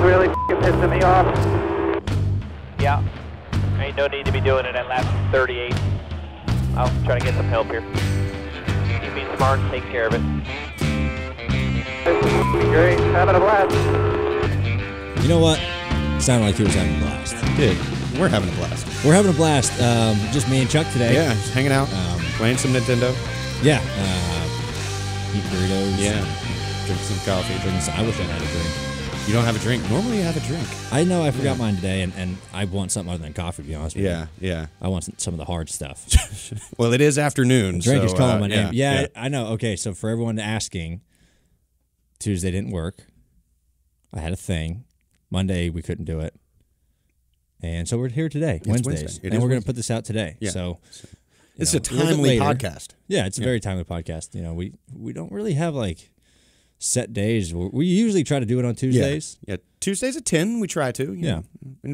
really f***ing pissing me off. Yeah. Ain't no need to be doing it at lap 38. I'll try to get some help here. You be smart and take care of it. This is great. Having a blast. You know what? Sounded like he was having a blast. Did. We're having a blast. We're having a blast. Just me and Chuck today. Yeah, just hanging out, playing some Nintendo. Yeah. Eat burritos. Yeah. Drink some coffee. I wish I had a drink. You don't have a drink. Normally you have a drink. I know I forgot mine today, and I want something other than coffee, to be honest with you. Yeah. I want some of the hard stuff. Well, it is afternoon. Drink so, is calling my name. Yeah, I know. Okay, so for everyone asking, Tuesday didn't work. I had a thing. Monday, we couldn't do it. And so we're here today, Wednesdays. And we're going to put this out today. Yeah. So it's a timely podcast. Yeah, it's a very timely podcast. You know, we don't really have like set days. We usually try to do it on Tuesdays. Yeah. Tuesdays at 10, we try to. You know,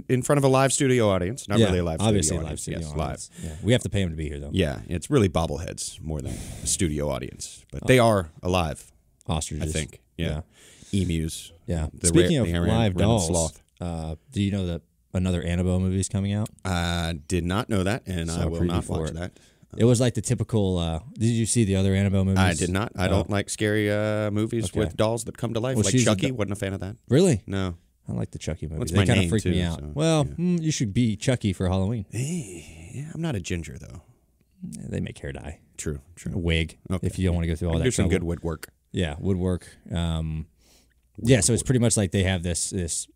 in front of a live studio audience. Not really a live studio obviously audience. Live studio yes, audience. live. Yeah. We have to pay them to be here, though. Yeah, it's really bobbleheads more than a studio audience. But they are alive. Ostriches. I think. Yeah. Emus. Yeah. Speaking of live dolls, do you know that another Annabelle movie is coming out? I did not know that, and I will not watch that. It was like the typical. Did you see the other Annabelle movies? I did not. I don't like scary movies with dolls that come to life. Like Chucky, wasn't a fan of that. Really? No. I like the Chucky movies. What's they my kind of name, freak me too, out. so, well, you should be Chucky for Halloween. Yeah, I'm not a ginger though. They make hair dye. True. A wig. Okay. If you don't want to go through all that. Do some trouble. good woodwork. Yeah, woodwork. Yeah, so it's pretty much like they have this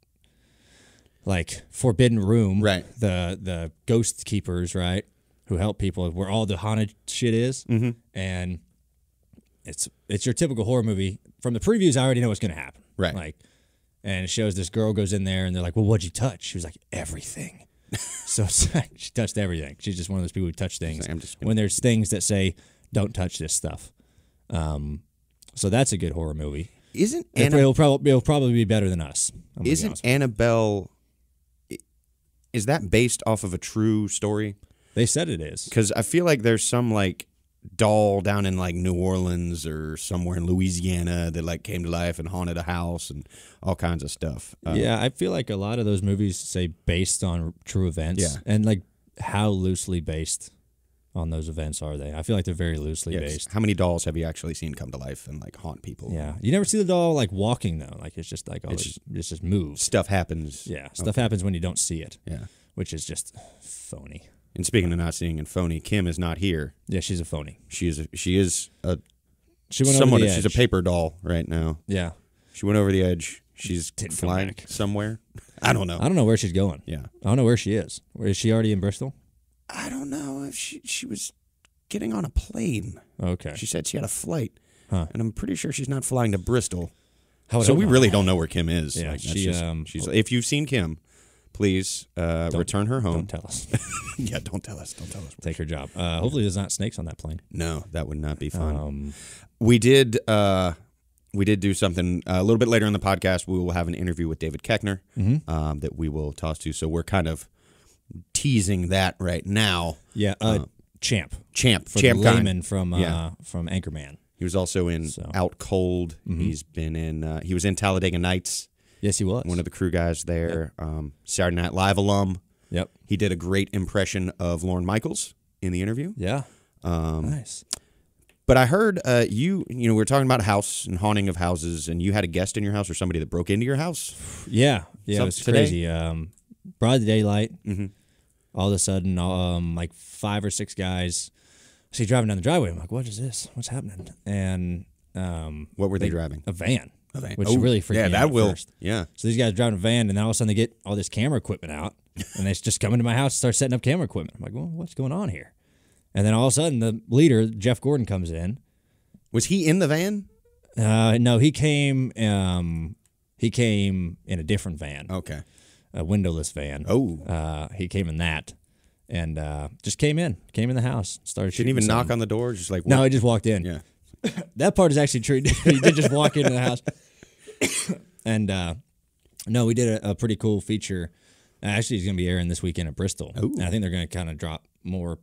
like forbidden room. Right. The ghost keepers, right, who help people, where all the haunted shit is. Mm-hmm. And it's your typical horror movie. From the previews, I already know what's going to happen. Right. Like, and it shows this girl goes in there, and they're like, well, what'd you touch? She was like, everything. So it's like, she touched everything. She's just one of those people who touch things. When there's things that say, don't touch this stuff. So that's a good horror movie. It'll probably be better than Us. Isn't Annabelle, is that based off of a true story? They said it is. Because I feel like there's some like doll down in like New Orleans or somewhere in Louisiana that like came to life and haunted a house and all kinds of stuff. Yeah, I feel like a lot of those movies say based on true events. Yeah. And like how loosely based on those events are they? I feel like they're very loosely based. How many dolls have you actually seen come to life and like haunt people? Yeah. You never see the doll like walking though. Like it's just like it just moves. Stuff happens. Yeah. Stuff happens when you don't see it. Yeah. Which is just phony. And speaking of not seeing and phony, Kim is not here. Yeah, she's a phony. She is went somewhat. over the edge. She's a paper doll right now. Yeah. She went over the edge. She's flying somewhere. I don't know. I don't know where she's going. Yeah. I don't know where she is. Is she already in Bristol? I don't know if she was getting on a plane. Okay. She said she had a flight. Huh. And I'm pretty sure she's not flying to Bristol. So we really don't know where Kim is. Yeah, like, she's if you've seen Kim, please return her home. Don't tell us. Yeah, don't tell us. Don't tell us. Take her job. Hopefully there's not snakes on that plane. No, that would not be fun. We did do something a little bit later in the podcast. We will have an interview with David Koechner that we will toss to. So we're kind of teasing that right now. Yeah, Champ for the layman Kind. from Anchorman. He was also in Out Cold. He's been in. He was in Talladega Nights. Yes, he was one of the crew guys there. Yep. Saturday Night Live alum. Yep. He did a great impression of Lorne Michaels in the interview. Yeah. Nice. But I heard you know, we were talking about house and haunting of houses, and you had a guest in your house or somebody that broke into your house. Yeah, it was crazy. Broad daylight. Mm-hmm. All of a sudden, like 5 or 6 guys. See driving down the driveway. I'm like, what is this? What's happening? And what were they driving? A van. Which Oh, really freaked me out. Yeah, that will. First. Yeah. So these guys driving a van, and then all of a sudden they get all this camera equipment out, and they just come into my house and start setting up camera equipment. I'm like, well, what's going on here? And then all of a sudden the leader, Jeff Gordon, comes in. Was he in the van? No, he came in a different van. Okay. A windowless van. Oh. He came in that, and just came in the house, started. Didn't even knock on the door, just like. No, he just walked in. Yeah. That part is actually true. He did just walk into the house, and no, we did a pretty cool feature. Actually, he's going to be airing this weekend at Bristol. And I think they're going to kind of drop more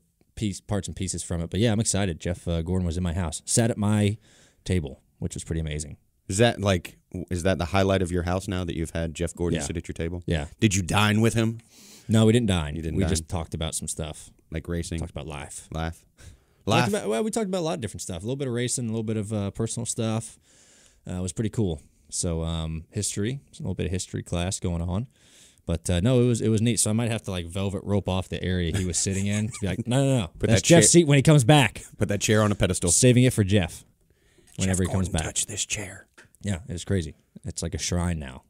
parts and pieces from it. But yeah, I'm excited. Jeff Gordon was in my house, sat at my table, which was pretty amazing. Is that like is that the highlight of your house now that you've had Jeff Gordon Yeah. sit at your table? Yeah. Did you dine with him? No, we didn't dine. You didn't we dine? just talked about some stuff. Like racing? Talked about life. Laugh? We talked about a lot of different stuff. A little bit of racing, a little bit of personal stuff. It was pretty cool. So history, a little bit of history class going on. But no, it was neat. So I might have to like velvet rope off the area he was sitting in to be like, no. That's Jeff's seat when he comes back. Put that chair on a pedestal. Saving it for Jeff whenever Jeff he comes Gordon, back. touch this chair. Yeah, it's crazy. It's like a shrine now.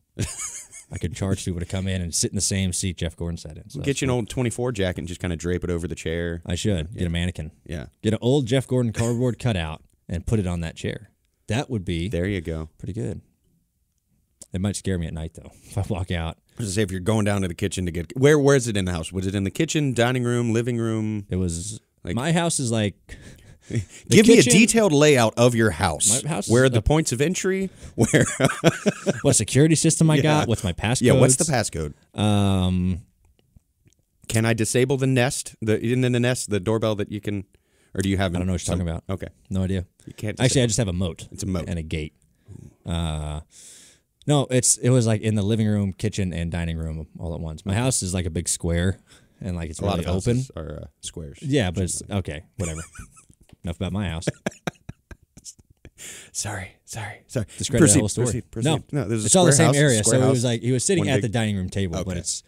I could charge people to come in and sit in the same seat Jeff Gordon sat in. So Get you an old 24 jacket and just kind of drape it over the chair. I should get a mannequin. Yeah. Get an old Jeff Gordon cardboard cutout and put it on that chair. That would be There you go. pretty good. It might scare me at night though if I walk out. I was gonna say, if you're going down to the kitchen to get where is it in the house? Was it in the kitchen, dining room, living room? It was Like- my house is like. Give me a kitchen- detailed layout of your house. My house where is are the points of entry? Where? What security system I Yeah. got? What's my passcode? Yeah. What's the passcode? Um, Can I disable the Nest? In the Nest, the doorbell that you can, or do you have? I don't know what you're talking about. Okay. No idea. You can't. Actually, I just have a moat. It's a moat. And a gate. No, it was like in the living room, kitchen, and dining room all at once. My house is like a big square, and like it's a lot really of open. houses are squares. Yeah, but it's okay. Whatever. Enough about my house. Sorry. Discredit the whole story. Proceed. No, there's a it's all the square same house, area. square So it house, was like he was sitting one at big- the dining room table, but Okay. it's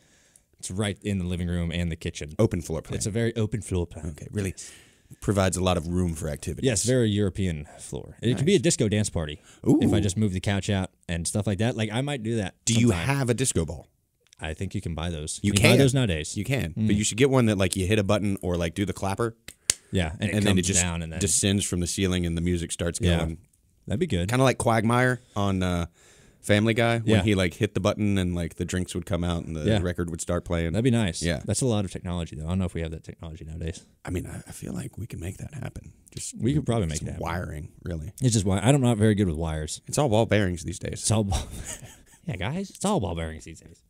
right in the living room and the kitchen. open floor plan. It's a very open floor plan. Okay, really provides a lot of room for activity. Yes, very European floor. It could be a disco dance party if I just move the couch out and stuff like that. Like I might do that. Do you sometime. have a disco ball? I think you can buy those. You buy can. those nowadays. You can, but you should get one that like you hit a button or like do the clapper, Yeah, and it and comes then it just down and then descends from the ceiling and the music starts Yeah. going. that'd be good. Kind of like Quagmire on Family Guy when Yeah. he like hit the button and like the drinks would come out and the Yeah. record would start playing. That'd be nice. Yeah. That's a lot of technology though. I don't know if we have that technology nowadays. I mean, I feel like we can make that happen. Just We could probably make some it happen. wiring, really. It's just why I'm not very good with wires. It's all ball bearings these days. It's all ball. Yeah, guys, it's all ball bearings these days.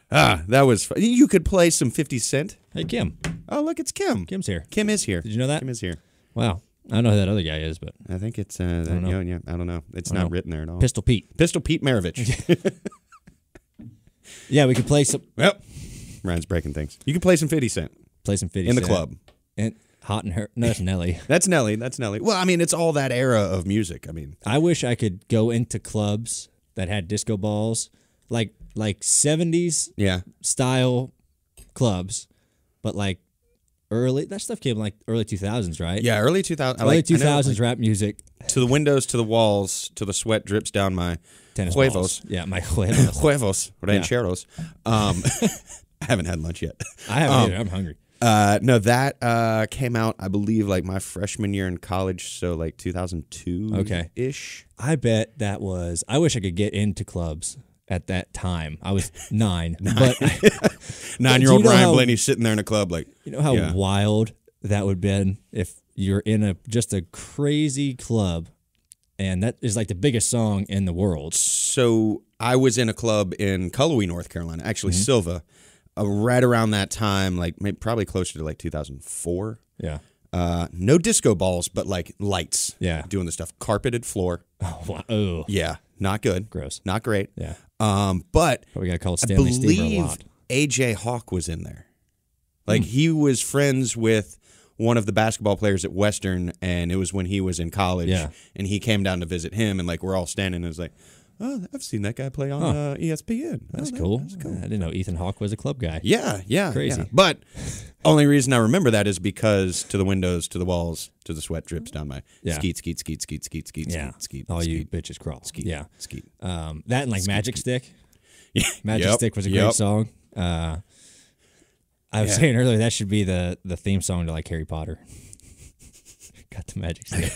That was fun. You could play some 50 Cent. Hey, Kim. Oh, look, it's Kim. Kim's here. Kim is here. Did you know that? Kim is here. Wow. I don't know who that other guy is, but I think it's don't know. yeah, I don't know. It's I don't not know. written there at all. Pistol Pete. Pistol Pete Maravich. Yeah, we could play some Yep. Ryan's breaking things. You can play some 50 Cent 50 in the Cent. club. And Hot and Her. No, that's Nelly. That's Nelly. Well, I mean, it's all that era of music. I mean, I wish I could go into clubs that had disco balls, like 70s yeah. style clubs, but like early. That stuff came like early 2000s, right? Yeah, early 2000s. Early 2000s rap music. To the windows, to the walls, to the sweat drips down my Tennis huevos. balls. Yeah, my huevos. Huevos, rancheros. I haven't had lunch yet. I haven't either. I'm hungry. No, that came out, I believe, like my freshman year in college, so like 2002 Okay. ish. I bet that was. I wish I could get into clubs at that time. I was 9, but 9-year-old you know Ryan how- Blaney sitting there in a club, like, you know how Yeah. wild that would have been if you're in just a crazy club, and that is like the biggest song in the world. So I was in a club in Cullowhee, North Carolina, actually Silva, right around that time, like maybe probably closer to like 2004. Yeah. No disco balls, but like lights. Yeah. Doing the stuff. Carpeted floor. Oh, wow. Oh, Yeah. Not good. gross. Not great. Yeah. But But we got to call it I Stanley Steamer a believe lot. AJ Hawk was in there. Like he was friends with one of the basketball players at Western, and it was when he was in college. Yeah. And he came down to visit him, and like we're all standing, and it was like, oh, I've seen that guy play on ESPN. That's Oh, cool. That's cool. I didn't know Ethan Hawke was a club guy. Yeah. Crazy. Yeah. But only reason I remember that is because to the windows, to the walls, to the sweat drips down my Yeah. skeet. Yeah. All you bitches crawl. Skeet. Yeah. Skeet. That and like Magic Stick. Yeah. Magic Yep. Stick was a great Yep. song. I was Yeah. saying earlier that should be the theme song to like Harry Potter. Got the Magic Stick.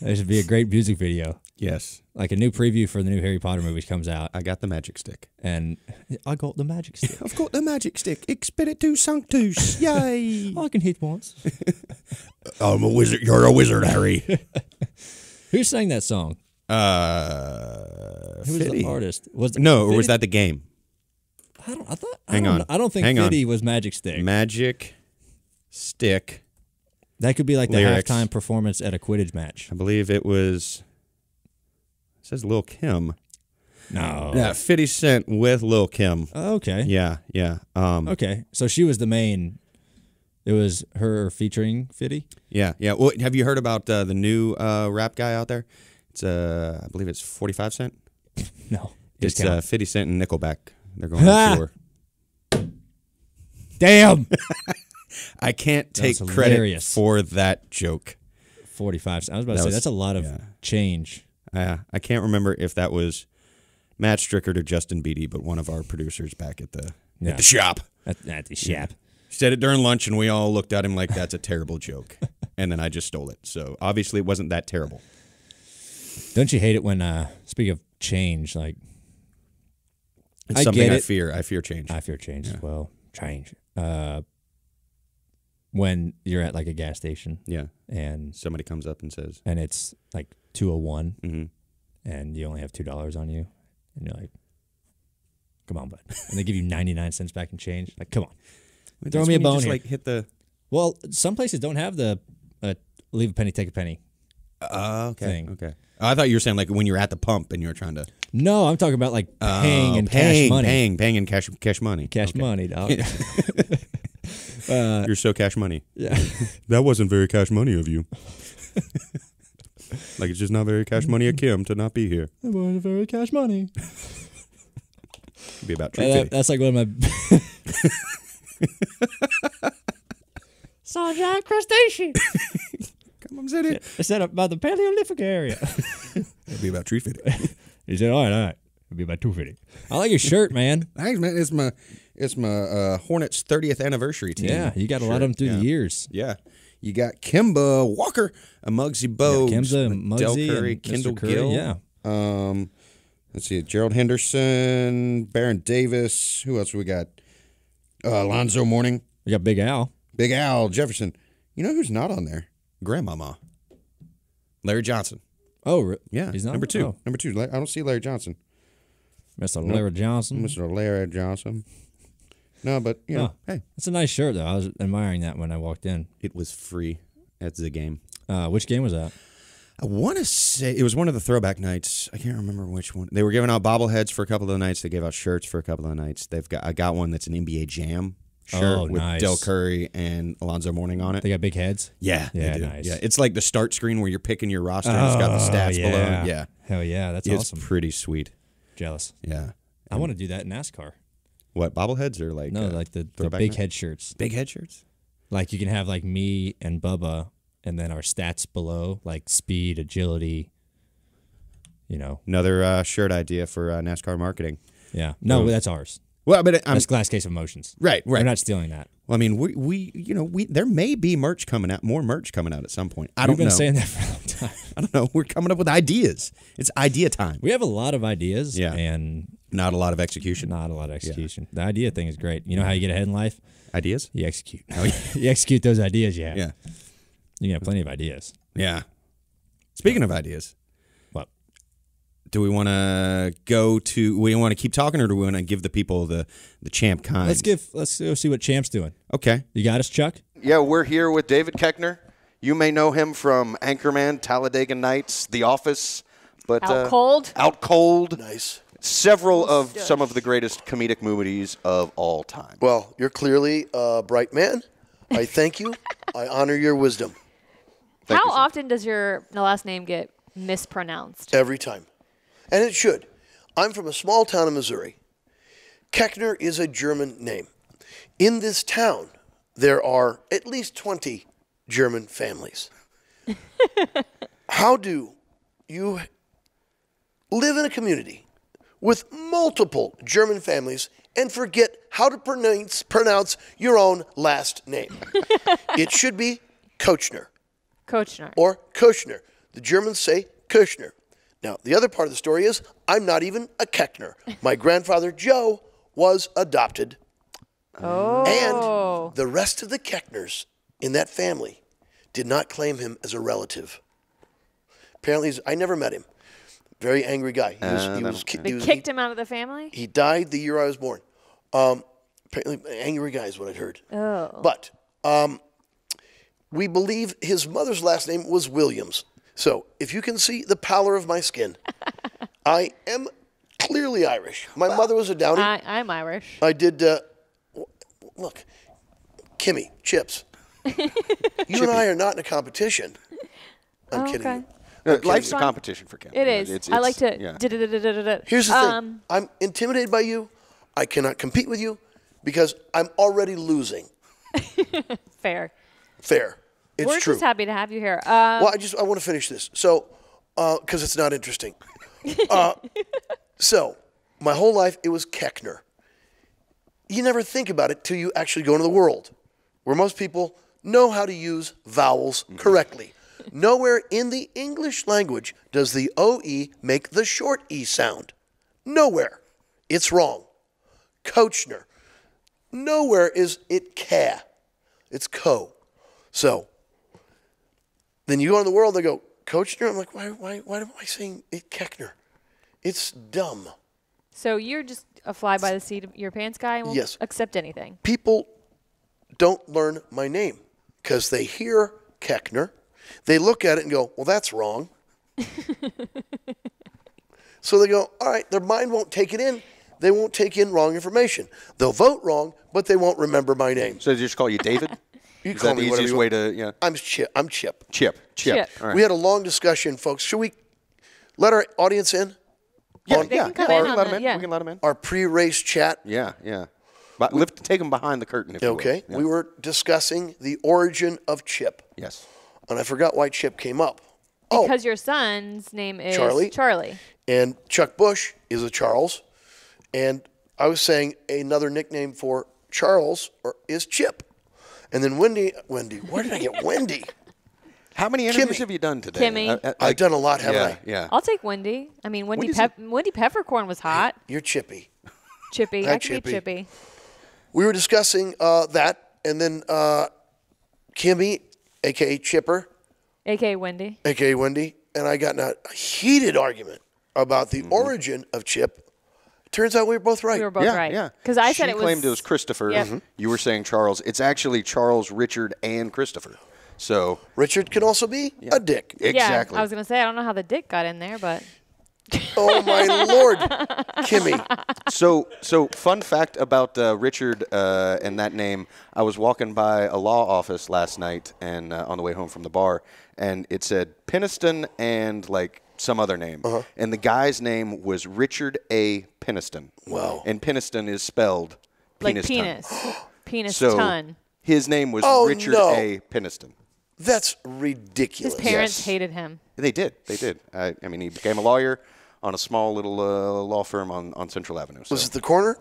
That should be a great music video. Yes. Like a new preview for the new Harry Potter movie comes out, I got the magic stick. and I got the Magic Stick. I've got the magic stick. Expeditu Sanctus. Yay. I can hit once. I'm a wizard. You're a wizard, Harry. Who sang that song? Who was Fitty. the artist? Was No, or was Fitty? that the game? I thought. Hang on. I don't think Hang on. Fitty was Magic Stick. Magic stick. That could be like the Lyrics. halftime performance at a Quidditch match. I believe it was. says Lil Kim. No. Yeah, 50 Cent with Lil Kim. Oh, okay. Yeah. Okay, so she was the main. It was her featuring 50? Yeah. Well, have you heard about the new rap guy out there? It's I believe it's 45 Cent. No. It's 50 Cent and Nickelback. They're going on tour. Damn. I can't take credit for that joke. 45. I was about to say, that's a lot of change. I can't remember if that was Matt Strickard or Justin Beatty, but one of our producers back at the shop. At the shop. He said it during lunch, and we all looked at him like, that's a terrible joke. And then I just stole it. So obviously it wasn't that terrible. Don't you hate it when, speaking of change, like... It's something I fear. I fear change. I fear change as well. Change. When you're at like a gas station. Yeah. And somebody comes up and says... And it's like 2:01. Mm-hmm. And you only have $2 on you. And you're like, come on, bud. And they give you 99 cents back in change. Like, come on. Throw me a bone here. Like hit the... Well, some places don't have the leave a penny, take a penny thing. Okay. Oh, I thought you were saying like when you're at the pump and you're trying to... No, I'm talking about like paying and cash money. Paying and cash money. Cash money, dog. You're so cash money. Yeah. That wasn't very cash money of you. Like it's just not very cash money of Kim to not be here. It wasn't very cash money. It'd be about $3.50. That's like one of my... Saw a giant crustacean. Come on, Zeddy. It's set up by the Paleolithic area. It'd be about $3.50. He said, all right. It'll be about $2.50. I like your shirt, man. Thanks, man. It's my Hornets 30th anniversary team. Yeah, you got a lot of them through the years. Yeah. You got Kimba Walker, a Muggsy Bogues, Del Curry, Kendall Gill. Yeah. Let's see, Gerald Henderson, Baron Davis. Who else we got? Alonzo Mourning. We got Big Al. Big Al Jefferson. You know who's not on there? Grandmama. Larry Johnson. Oh, yeah. He's not number 2. Oh. Number 2. I don't see Larry Johnson. Mr. Larry Johnson. Mr. Larry Johnson. No, but, you know, hey. It's a nice shirt, though. I was admiring that when I walked in. It was free at the game. Which game was that? I want to say it was one of the throwback nights. I can't remember which one. They were giving out bobbleheads for a couple of the nights. They gave out shirts for a couple of the nights. I got one that's an NBA Jam shirt with Del Curry and Alonzo Mourning on it. They got big heads? Yeah, yeah, they do. nice. Yeah, it's like the start screen where you're picking your roster and it's got the stats below. Yeah. Hell yeah, that's awesome. It's pretty sweet. Jealous. Yeah. I want to do that in NASCAR. What, bobbleheads or like... No, like the big head shirts. Big head shirts? Like you can have like me and Bubba and then our stats below, like speed, agility, you know. Another shirt idea for NASCAR marketing. Yeah. No, that's ours. Well, but that's Glass Case of Emotions. Right. We're not stealing that. Well, I mean, we there may be merch coming out, more merch coming out at some point. I don't know. We've been saying that for a long time. I don't know. We're coming up with ideas. It's idea time. We have a lot of ideas, and not a lot of execution. Not a lot of execution. Yeah. The idea thing is great. You know how you get ahead in life? Ideas? You execute. You execute those ideas you have. Yeah. You can have plenty of ideas. Yeah. Speaking of ideas. What? Do we want to we want to keep talking, or do we want to give the people the champ kind? Let's go see what Champ's doing. Okay. You got us, Chuck? Yeah, we're here with David Koechner. You may know him from Anchorman, Talladega Nights, The Office, but Out Cold. Out Cold. Nice. Several of some of the greatest comedic movies of all time. Well, you're clearly a bright man. I thank you. I honor your wisdom. How often does your last name get mispronounced? Every time. And it should. I'm from a small town in Missouri. Koechner is a German name. In this town, there are at least 20 German families. How do you live in a community with multiple German families and forget how to pronounce your own last name? It should be Koechner. Koechner. Or Koechner. The Germans say Koechner. Now, the other part of the story is I'm not even a Koechner. My grandfather, Joe, was adopted. Oh. And the rest of the Koechners in that family did not claim him as a relative. Apparently, I never met him. Very angry guy. They kicked him out of the family? He died the year I was born. Apparently, angry guy is what I'd heard. Oh. But we believe his mother's last name was Williams. So if you can see the pallor of my skin, I am clearly Irish. My mother was a Downey. I'm Irish. I did. Look, Kimmy, Chips. You and I are not in a competition. I'm kidding okay. you. Life's a competition for Kim. It is. I like to. Yeah. Here's the thing. I'm intimidated by you. I cannot compete with you because I'm already losing. Fair. It's We're true. just happy to have you here. Well, I want to finish this. So, because it's not interesting. So, my whole life it was Koechner. You never think about it till you actually go into the world, where most people know how to use vowels correctly. Nowhere in the English language does the OE make the short E sound. Nowhere. It's wrong. Koechner. Nowhere is it ca. It's co. So, then you go in the world, they go, Koechner? I'm like, why am I saying it Koechner? It's dumb. So you're just a fly by the seat of your pants guy and will Yes. accept anything. People don't learn my name because they hear Koechner, they look at it and go, well, that's wrong. So they go, all right, their mind won't take it in. They won't take in wrong information. They'll vote wrong, but they won't remember my name. So they just call you David? You Is call that the me whatever easiest you way want. to, yeah? I'm Chip. Chip. Chip. All right. We had a long discussion, folks. Should we let our audience in? Yeah, They yeah, can come yeah. in We can on let the- them in. yeah. We can let them in. Our pre-race chat. Yeah, yeah. But take them behind the curtain, if you will. Okay. Yeah. We were discussing the origin of Chip. Yes. And I forgot why Chip came up. Oh, Because your son's name is Charlie. And Chuck Bush is a Charles. And I was saying another nickname for Charles is Chip. And then Wendy, where did I get Wendy? How many interviews Kimmy. have you done today? Kimmy. I've done a lot, haven't I? Yeah. I'll take Wendy. I mean, Wendy Peppercorn was hot. You're Chippy. Chippy. Hi, I can be Chippy. We were discussing that, and then Kimmy, a.k.a. Chipper, A.K.A. Wendy. a.k.a. Wendy, and I got in a heated argument about the origin of Chip. Turns out we were both right. We were both Yeah, right. yeah. Because I She said it was. claimed it was Christopher. Yep. Mhm. You were saying Charles. It's actually Charles, Richard, and Christopher. So Richard can also be a dick. exactly. Yeah, I was going to say, I don't know how the dick got in there, but. Oh, my Lord, Kimmy. So fun fact about Richard and that name. I was walking by a law office last night and on the way home from the bar, and it said Peniston and like some other name. And the guy's name was Richard A. Peniston. Wow. And Peniston is spelled Like penis. penis. Penis So ton. his name was Oh, Richard no. A. Peniston. That's ridiculous. His parents Yes. hated him. They did. I mean, he became a lawyer on a small little law firm on Central Avenue. So Was it the corner?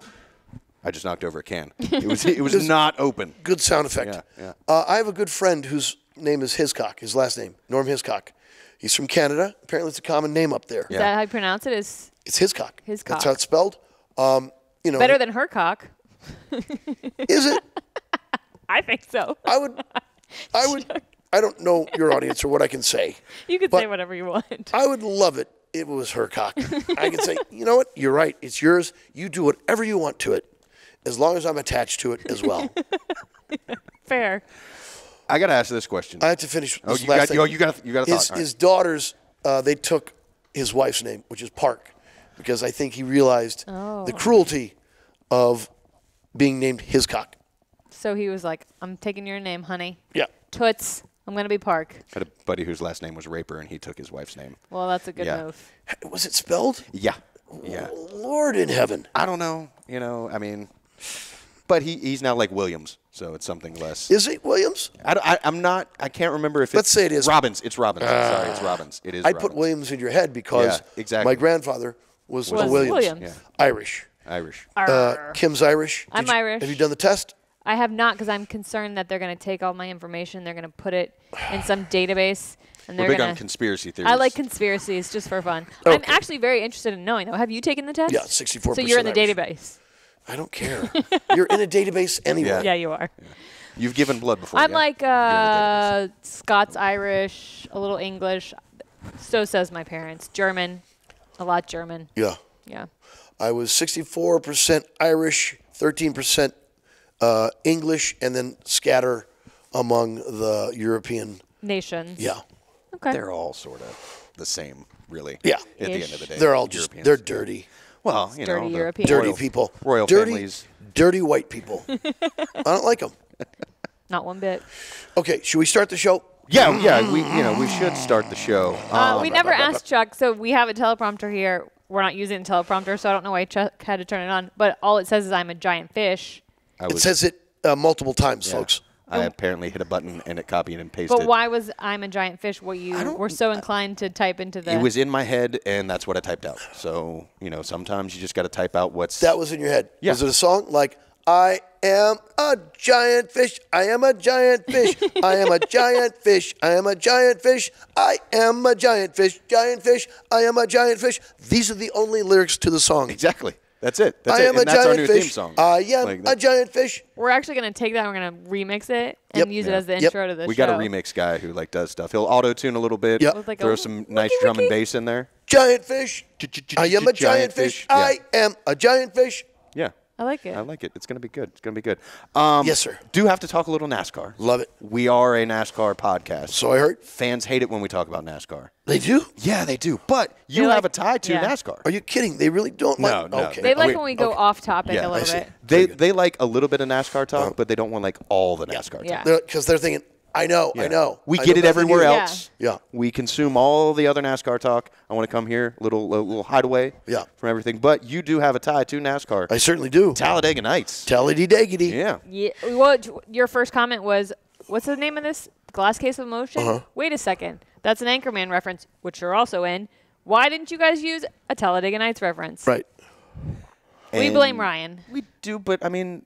I just knocked over a can. It was not open. Good sound effect. Yeah. I have a good friend whose name is Hiscock, his last name, Norm Hiscock. He's from Canada. Apparently it's a common name up there. Is that how you pronounce it? Is It's Hiscock. Hiscock. That's how it's spelled. You know, better than her cock. Is it? I think so. I would. I don't know your audience or what I can say. You can But- say whatever you want. I would love it if it was her cock. I could say, you know what? You're right. It's yours. You do whatever you want to it, as long as I'm attached to it as well. Fair. I got to ask this question. I have to finish. Oh, This you last got thing. you got a thought. All His daughters, they took his wife's name, which is Park, because I think he realized the cruelty of being named Hiscock. So he was like, I'm taking your name, honey. Yeah. Toots. I'm going to be Park. I had a buddy whose last name was Raper, and he took his wife's name. Well, that's a good Yeah. move. Was it spelled? Yeah. Yeah. Lord in heaven. I don't know. I mean, but he's now like Williams, so it's something less. Is it Williams? I'm not. I can't remember if it's. Let's say it is. Robbins. It's Robbins. Sorry, it's Robbins. It is. I Robbins. put Williams in your head because Yeah, exactly. my grandfather was Was Williams. Williams. Yeah. Irish. Irish. Kim's Irish. I'm Did you- Irish. Have you done the test? I have not because I'm concerned that they're going to take all my information. They're going to put it in some database. And We're they're big going on to. conspiracy theories. I like conspiracies just for fun. Okay. I'm actually very interested in knowing, though. Have you taken the test? Yeah, 64%. So you're in the Irish. database. I don't care. You're in a database anyway. Yeah, you are. You've given blood before. I'm yeah? like You're in the database. Scots, Irish, a little English. So says my parents. German, a lot German. Yeah. Yeah. I was 64% Irish, 13% English, and then scatter among the European. Nations. Yeah. Okay. They're all sort of the same, really. Yeah. At the end of the day. They're all just, Europeans. they're dirty. Well, Dirty the Europeans. Dirty people. Royal dirty, families. Dirty white people. I don't like them. Not one bit. Okay, should we start the show? Yeah, we should start the show. We never asked Chuck, so we have a teleprompter here. We're not using a teleprompter, so I don't know why Chuck had to turn it on. But all it says is I'm a giant fish. It says it multiple times, folks. I apparently hit a button and it copied and pasted. But why was I'm a giant fish what you were so inclined to type into the... It was in my head, and that's what I typed out. So, sometimes you just got to type out what's... That was in your head. Yeah. Was it a song? Like, I am a giant fish. I am a giant fish. I am a giant fish. I am a giant fish. I am a giant fish. Giant fish. I am a giant fish. These are the only lyrics to the song. Exactly. That's it. That's I it. am And a that's our giant new fish. theme song. I am a giant fish. We're actually going to take that and we're going to remix it and use it as the intro to the show. We got a remix guy who does stuff. He'll auto-tune a little bit, Yep. Like throw a some nice drum and bass in there. Giant fish. I am a giant fish. I am a giant fish. Yeah. I like it. I like it. It's going to be good. It's going to be good. Yes, sir. Do have to talk a little NASCAR. Love it. We are a NASCAR podcast. So I heard. Fans hate it when we talk about NASCAR. They do? Yeah, they do. But you They have like- a tie to yeah. NASCAR. Are you kidding? They really don't No, like no. Okay. They like Wait, when we go off topic Yeah, a I little see. bit. They like a little bit of NASCAR talk, but they don't want all the NASCAR Yeah. talk. Because they're thinking, I know. Yeah. I know. We I get know it better than everywhere you. else. Yeah. We consume all the other NASCAR talk. I want to come here, little hideaway from everything. But you do have a tie to NASCAR. I certainly do. Talladega Nights. Tally-dee-daggity. Yeah. Yeah. Well, your first comment was, what's the name of this? Glass Case of Motion? Wait a second. That's an Anchorman reference, which you're also in. Why didn't you guys use a Talladega Nights reference? Right. We blame Ryan. We do, but I mean,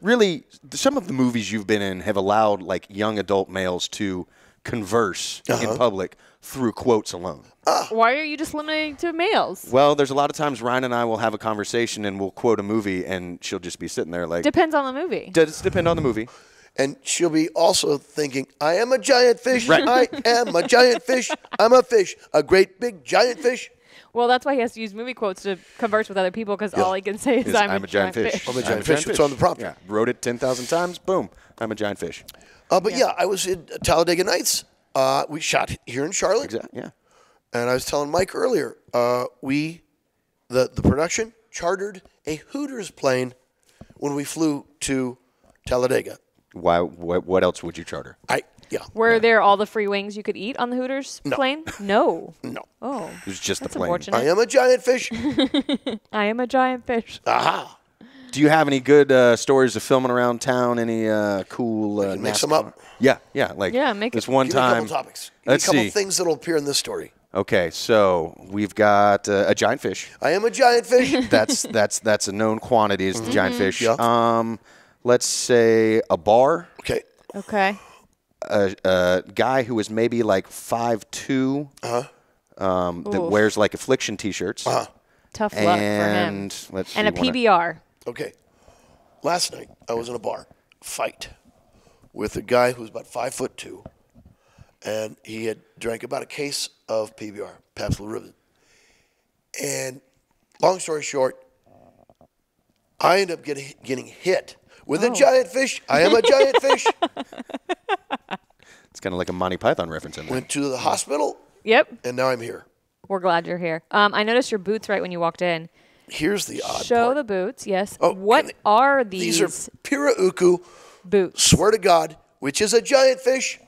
really, some of the movies you've been in have allowed young adult males to converse in public through quotes alone. Why are you just limiting to males? Well, there's a lot of times Ryan and I will have a conversation and we'll quote a movie and she'll just be sitting there like... Depends on the movie. Does depend on the movie. And she'll be also thinking, I am a giant fish. Right. I am a giant fish. I'm a fish. A great big giant fish. Well, that's why he has to use movie quotes to converse with other people because all he can say is I'm a giant fish. I'm a giant fish. It's on the prompter. Yeah. Wrote it 10,000 times. Boom. I'm a giant fish. But yeah, I was in Talladega Nights. We shot here in Charlotte. Exactly. Yeah. And I was telling Mike earlier, the production chartered a Hooters plane when we flew to Talladega. Why? What else would you charter? Were there all the free wings you could eat on the Hooters plane? No. No. Oh. It was just That's the plane. unfortunate. I am a giant fish. I am a giant fish. Aha. Do you have any good stories of filming around town? Any cool NASCAR? Mix them up. Yeah. Make this it. one Give me a time. couple topics. Give Let's me a couple see. things that will appear in this story. Okay, so we've got a giant fish. I am a giant fish. That's a known quantity. Is the giant fish? Yeah. Let's say a bar. Okay. Okay. A guy who is maybe 5'2", that wears Affliction T-shirts. Tough luck for him. And let's see, And a PBR. Okay. Last night, I was in a bar fight with a guy who was about 5'2", and he had drank about a case of PBR, Pabst Blue Ribbon. And long story short, I ended up getting hit with a giant fish. I am a giant fish. It's kind of like a Monty Python reference in there. Went to the hospital. Yep. And now I'm here. We're glad you're here. I noticed your boots right when you walked in. Here's the odd Show part. the boots, yes. Oh, what are these? These are Pirauku, boots. swear to God, which is a giant fish.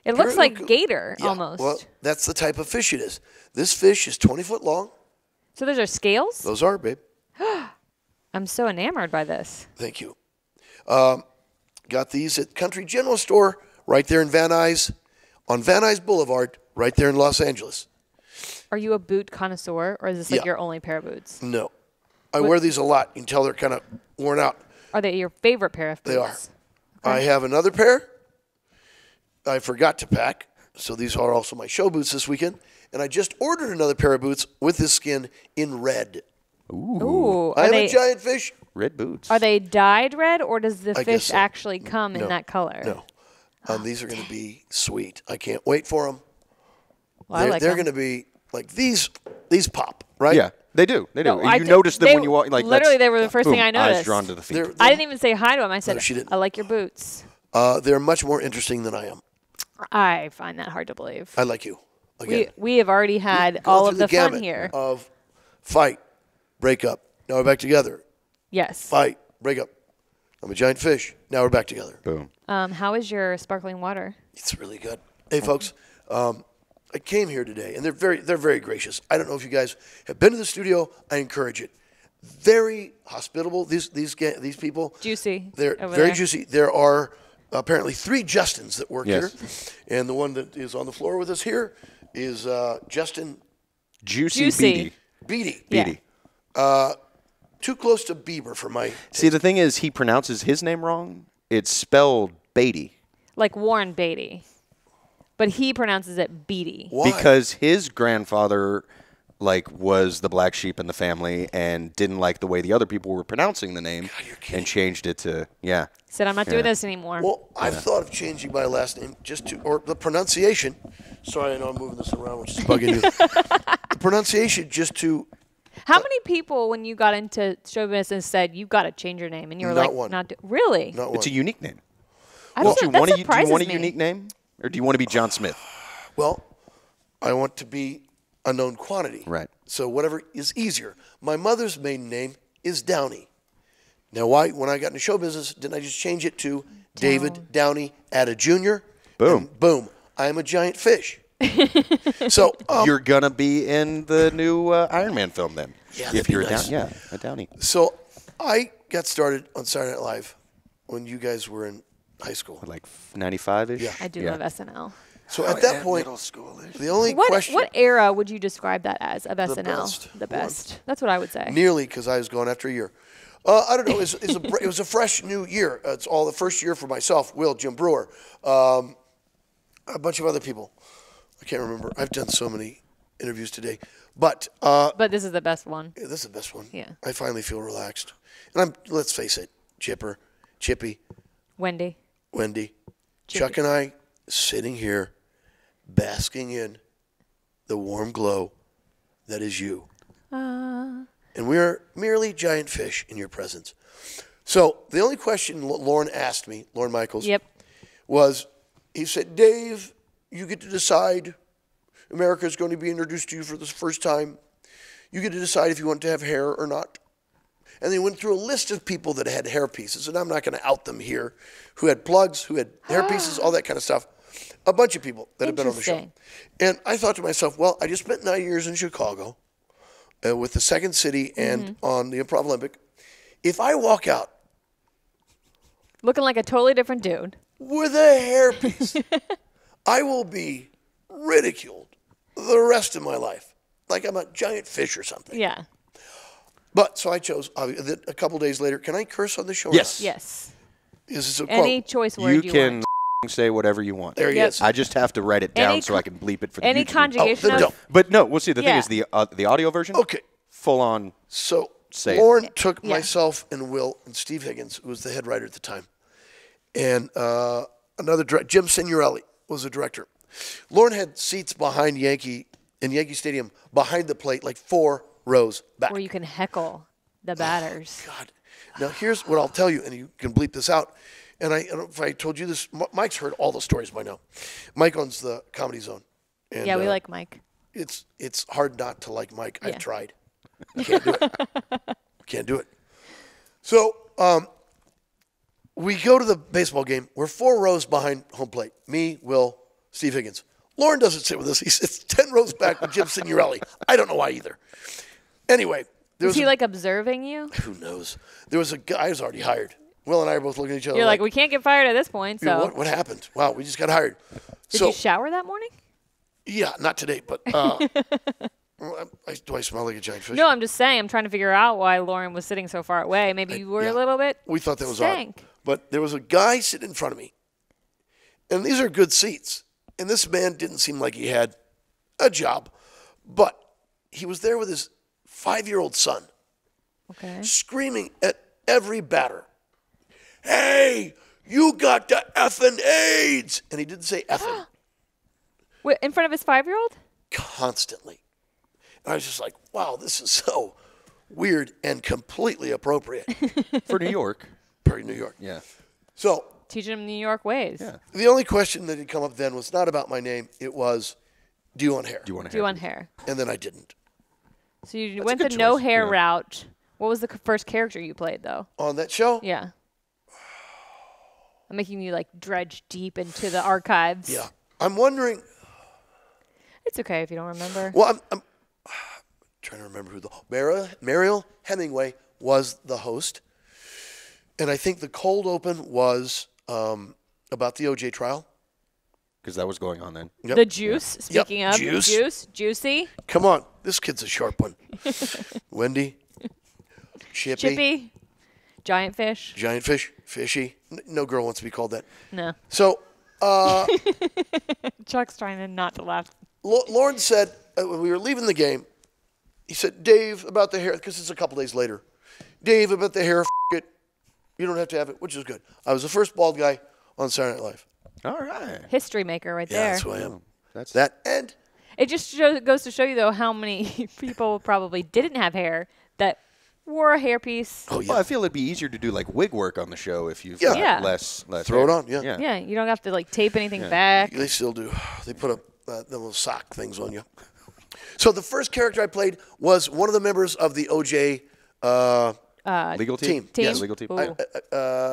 It looks like Pirauku. gator Yeah, almost. Well, that's the type of fish it is. This fish is 20 foot long. So those are scales? Those are, babe. I'm so enamored by this. Thank you. Got these at Country General Store right there in Van Nuys, on Van Nuys Boulevard, right there in Los Angeles. Are you a boot connoisseur, or is this Yeah. your only pair of boots? No. I wear these a lot. You can tell they're kind of worn out. Are they your favorite pair of boots? They are. I have another pair. I forgot to pack, so these are also my show boots this weekend. And I just ordered another pair of boots with this skin in red. Ooh. I am a giant fish. Red boots. Are they dyed red, or does the I guess fish so. actually come in that color? No. These are going to be sweet. I can't wait for them. Well, I like they're them. going to be like these pop, right? Yeah, they do. They do. No, You notice them when you walk. Literally, they were the first thing I noticed. Eyes drawn to the feet. I didn't even say hi to him. I said, she didn't. I like your boots. They're much more interesting than I am. I find that hard to believe. I like you. Again. We have already had all of the fun here. Of fight, break up. Now we're back together. Yes. Fight, break up. I'm a giant fish. Now we're back together. Boom. How is your sparkling water? It's really good. Hey, folks, I came here today, and they're very gracious. I don't know if you guys have been to the studio. I encourage it. Very hospitable. These people. Juicy. They're very juicy. There are apparently 3 Justins that work here, and the one that is on the floor with us here is Justin. Juicy. Beatty. Yeah. Too close to Bieber for my. See, the thing is, he pronounces his name wrong. It's spelled Beatty. Like Warren Beatty. But he pronounces it Beatty. Why? Because his grandfather, was the black sheep in the family and didn't like the way the other people were pronouncing the name and changed it to, Said, I'm not doing this anymore. Well, I've thought of changing my last name or the pronunciation. Sorry, I know I'm moving this around, which is bugging you. The pronunciation just to. How many people, when you got into show business, said you got to change your name, and you were Not one. Really? Not one. It's a unique name. I Do don't you know, want that do you surprises want a me. unique name? Or do you want to be John Smith? Well, I want to be a known quantity. Right. So whatever is easier. My mother's maiden name is Downey. Now, why? When I got into show business, didn't I just change it to David Downey Atta Jr.? Boom. And boom. I am a giant fish. So You're going to be in the new Iron Man film then. Yeah, if that'd be you're nice. a Downey. So I got started on Saturday Night Live when you guys were in high school. 95-ish? Yeah. I do love SNL. So at that point, middle school-ish. the only What question. what era would you describe that as of SNL? best The best. That's what I would say. Nearly, because I was gone after a year. I don't know. It was a fresh new year. It's all the first year for myself, Will, Jim Brewer, a bunch of other people. I can't remember. I've done so many interviews today. But But this is the best one. this is the best one. Yeah. I finally feel relaxed. And let's face it, Chipper, Chippy, Wendy. Wendy, Chuck and I sitting here basking in the warm glow that is you. And we are merely giant fish in your presence. So the only question Lauren asked me, Lauren Michaels, Yep. was, he said, Dave, you get to decide. America is going to be introduced to you for the first time. You get to decide if you want to have hair or not. And they went through a list of people that had hair pieces, and I'm not going to out them here, who had plugs, who had hair pieces, all that kind of stuff. A bunch of people that have been on the show. Interesting. And I thought to myself, well, I just spent 9 years in Chicago with the Second City and on the Improv Olympic. If I walk out Looking like a totally different dude. with a hairpiece, I will be ridiculed the rest of my life, like I'm a giant fish or something. Yeah. But so I chose a couple days later. Can I curse on the show? or Yes. Yes. not? Is this a Any quote? choice word You you can want. say whatever you want. There he Yep. is. I just have to write it down Any so I can bleep it for the Any YouTube. conjugation then of don't. But no, we'll see. The thing Yeah. is the audio version. Okay. Full on. So Say it. Lauren took Yeah. myself and Will and Steve Higgins, who was the head writer at the time, and another director, Jim Signorelli, was a director. Lauren had seats behind Yankee Stadium, behind the plate, like 4 rows back. where you can heckle the batters. God. Now here's what I'll tell you, and you can bleep this out. And I don't know if I told you this. Mike's heard all the stories by now. Mike owns the Comedy Zone. And, Yeah, we like Mike. It's hard not to like Mike. Yeah. I've tried. Can't do it. Can't do it. So we go to the baseball game. We're 4 rows behind home plate. Me, Will, Steve Higgins. Lauren doesn't sit with us. He sits 10 rows back with Jim Signorelli. I don't know why either. Anyway. Is he like observing you? Who knows? There was a guy who was already hired. Will and I are both looking at each other You're like, we can't get fired at this point. "Yeah, So, what happened? Wow, we just got hired. did So, you shower that morning? yeah, not today, but do I smell like a giant fish? No, I'm just saying. I'm trying to figure out why Lauren was sitting so far away. Maybe you were yeah. a little bit. We thought that was stank. odd. But there was a guy sitting in front of me, and these are good seats. And this man didn't seem like he had a job, but he was there with his 5-year-old son, Okay. screaming at every batter, "Hey, you got the effing AIDS!" And he didn't say effing. Wait, in front of his 5-year-old? Constantly. And I was just like, wow, this is so weird and completely appropriate For New York. for New York. Yeah. So Teaching them New York ways. Yeah. The only question that had come up then was not about my name. It was, do you want hair? Do you want hair? Do you want hair? And then I didn't. So you That's went a the good no choice, hair yeah. route. What was the first character you played, though? On that show? Yeah. I'm making you, like, dredge deep into the archives. Yeah. I'm wondering. It's okay if you don't remember. Well, I'm trying to remember who Mariel Hemingway was the host. And I think the cold open was about the OJ trial. Because that was going on then. Yep. The juice, speaking of. Juice. Juicy. Come on. This kid's a sharp one. Wendy. Chippy. Giant fish. Giant fish. Fishy. No girl wants to be called that. No. So Chuck's trying to not to laugh. Lauren said, when we were leaving the game, he said, Dave, about the hair, because it's a couple days later. Dave, about the hair, it. You don't have to have it, which is good. I was the first bald guy on Saturday Night Live. All right. History maker right Yeah, there. that's who I am. That's That and It just goes to show you, though, how many people probably didn't have hair that wore a hairpiece. oh yeah, Well, I feel it'd be easier to do like wig work on the show if you've Yeah. got Yeah. less. Throw it hair. on, yeah. Yeah, you don't have to, like, tape anything Yeah. back. they still do. They put up the little sock things on you. So the first character I played was one of the members of the OJ Legal team. team. Yeah, Yes. legal team. Ooh.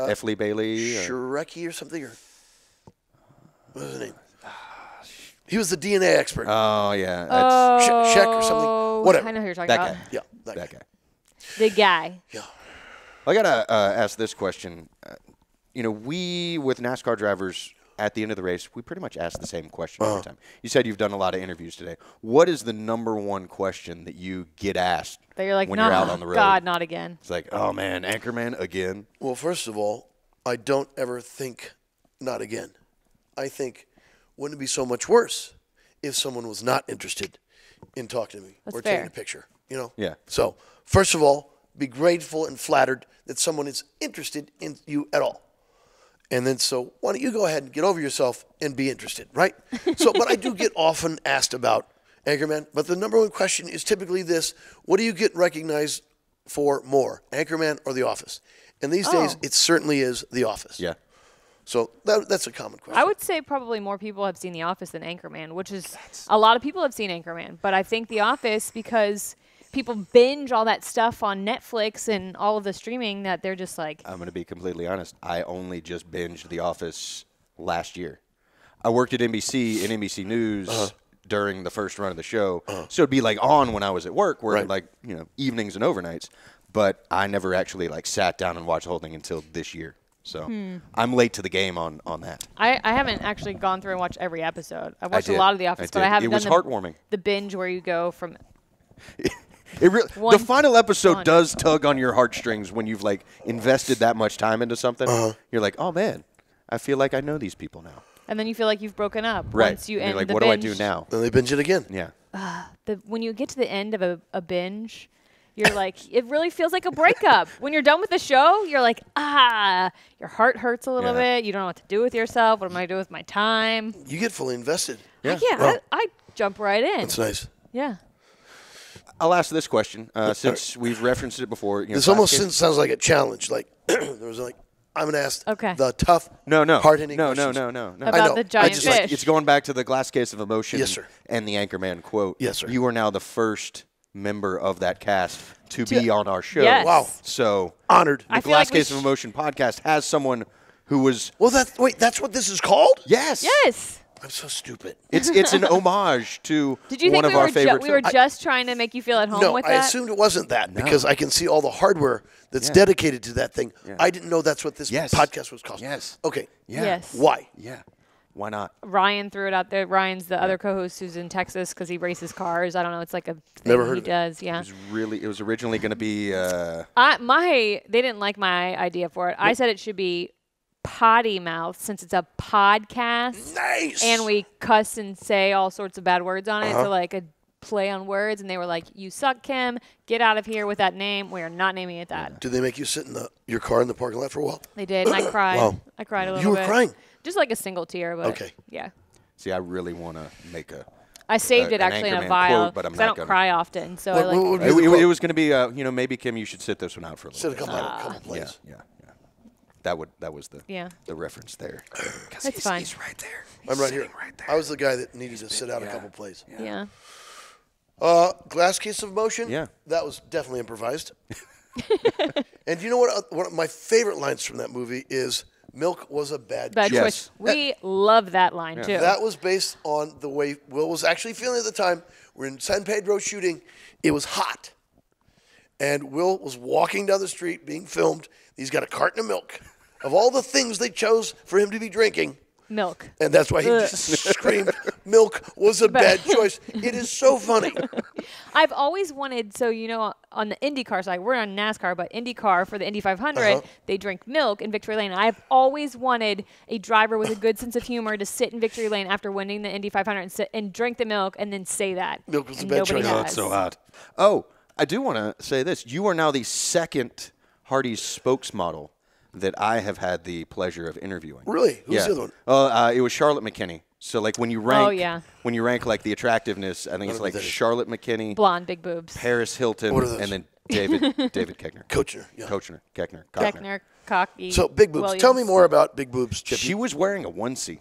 F. Lee Bailey. Shrekky or something, or what was his name? He was the DNA expert. Oh yeah. That's Shek or something. Whatever. I know who you're talking that about. guy. Yeah, that That guy. guy. The guy. Yeah. I gotta ask this question. We with NASCAR drivers at the end of the race, we pretty much ask the same question every time. You said you've done a lot of interviews today. What is the number one question that you get asked That you're like, when no, you're out on the road? God, not again. It's like, oh man, Anchorman again. Well, first of all, I don't ever think not again. I think, wouldn't it be so much worse if someone was not interested in talking to me That's or fair. taking a picture? You know? Yeah. So, first of all, be grateful and flattered that someone is interested in you at all. And then, so why don't you go ahead and get over yourself and be interested, right? So, but I do get often asked about Anchorman. But the number one question is typically this: what do you get recognized for more, Anchorman or The Office? And these days, it certainly is The Office. Yeah. So that's a common question. I would say probably more people have seen The Office than Anchorman, which is a lot of people have seen Anchorman. But I think The Office, because people binge all that stuff on Netflix and all of the streaming, that they're just like. I'm going to be completely honest. I only just binged The Office last year. I worked at NBC and NBC News during the first run of the show. So it'd be like on when I was at work, where Right. like, evenings and overnights. But I never actually like sat down and watched the whole thing until this year. So I'm late to the game on that. I haven't actually gone through and watched every episode. I've watched a did. lot of The Office, I but I did. haven't It was done heartwarming. the binge where you go from. The One- final episode one. does tug on your heartstrings when you've like invested that much time into something. You're like, oh man, I feel like I know these people now. And then you feel like you've broken up Right. once you And end you're like, the what binge. do I do now? Then they binge it again. Yeah. When you get to the end of a binge, you're like, it really feels like a breakup. When you're done with the show, you're like, your heart hurts a little Yeah. bit. You don't know what to do with yourself. What am I going to do with my time? You get fully invested. Yeah. Well, I jump right in. That's nice. Yeah. I'll ask this question since we've referenced it before. This almost sounds like a challenge. Like there was like I'm gonna ask the tough, hard-hitting questions. No. About I know. the giant I just fish. like It's going back to the glass case of emotion. Yes, sir. And the Anchorman quote. Yes, sir. You are now the first member of that cast to be on our show. Yes. Wow. So Honored. I the feel Glass like we Case of Emotion podcast has someone who was Well, that's what this is called? yes. Yes. I'm so stupid. It's an homage to Did you one think of our favorite we were films. just trying to make you feel at home No, with I that? assumed it wasn't that because I can see all the hardware that's dedicated to that thing. I didn't know that's what this Yes. podcast was called. Yes. Okay. Yeah. Yes. Why? Yeah. Why not? Ryan threw it out there. Ryan's the other co-host who's in Texas because he races cars. I don't know. It's like a thing Never heard he of it. does. Yeah. It was originally going to be They didn't like my idea for it. I said it should be potty mouth since it's a podcast. Nice. And we cuss and say all sorts of bad words on it. So like a play on words. And they were like, you suck, Kim. Get out of here with that name. We are not naming it that. Did they make you sit in your car in the parking lot for a while? They did. And I cried. Wow. I cried a little You were bit. crying? Just like a single tear. But Okay. Yeah. See, I really want to make I saved it an actually in a Anchorman vial quote, but I'm because I not don't gonna. cry often. So What I like. would be It, the it quote? was going to be, maybe Kim, you should sit this one out for a little Sit a bit. couple plays. Yeah. that was the reference there. That's fine. He's right there. I'm right here. Right there. I was the guy that needed to sit out a couple plays. Yeah. Glass Case of Emotion. Yeah. That was definitely improvised. And you know what? One of my favorite lines from that movie is "Milk was a bad choice." Choice. We love that line too. That was based on the way Will was actually feeling at the time. We're in San Pedro shooting. It was hot. And Will was walking down the street being filmed. He's got a carton of milk. Of all the things they chose for him to be drinking, milk. And that's why he just screamed, "Milk was a bad choice." It is so funny. I've always wanted, so on the IndyCar side, we're on NASCAR, but IndyCar for the Indy 500, they drink milk in Victory Lane. I've always wanted a driver with a good sense of humor to sit in Victory Lane after winning the Indy 500 and sit and drink the milk and then say that. Milk was a bad choice. Oh, it's so hot. Oh, I do want to say this. You are now the second Hardee's spokesmodel that I have had the pleasure of interviewing. Really? Who's the other one? It was Charlotte McKinney. So like when you rank, when you rank like the attractiveness, I think it's like Charlotte McKinney, blonde, big boobs, Paris Hilton, and then David Koechner. Koechner, cocky. So big boobs. Williams. Tell me more about big boobs, Chippy. She was wearing a onesie.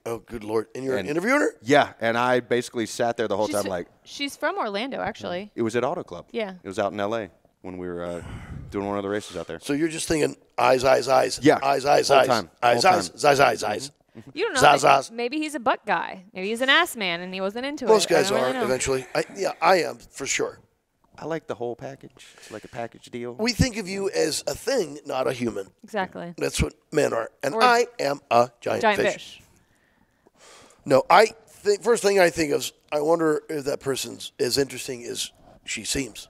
Oh, good Lord! And you're interviewing her? Yeah, and I basically sat there the whole time like. She's from Orlando, actually. It was at Auto Club. Yeah. It was out in L.A. when we were doing one of the races out there. So you're just thinking eyes. Yeah. Eyes. Time. Eyes. You don't know. Zaz. Maybe he's a butt guy. Maybe he's an ass man and he wasn't into Most it. Most guys are eventually. I am for sure. I like the whole package. It's like a package deal. We think of you as a thing, not a human. Exactly. That's what men are. And I am a giant fish. No, first thing I think of, I wonder if that person's as interesting as she seems.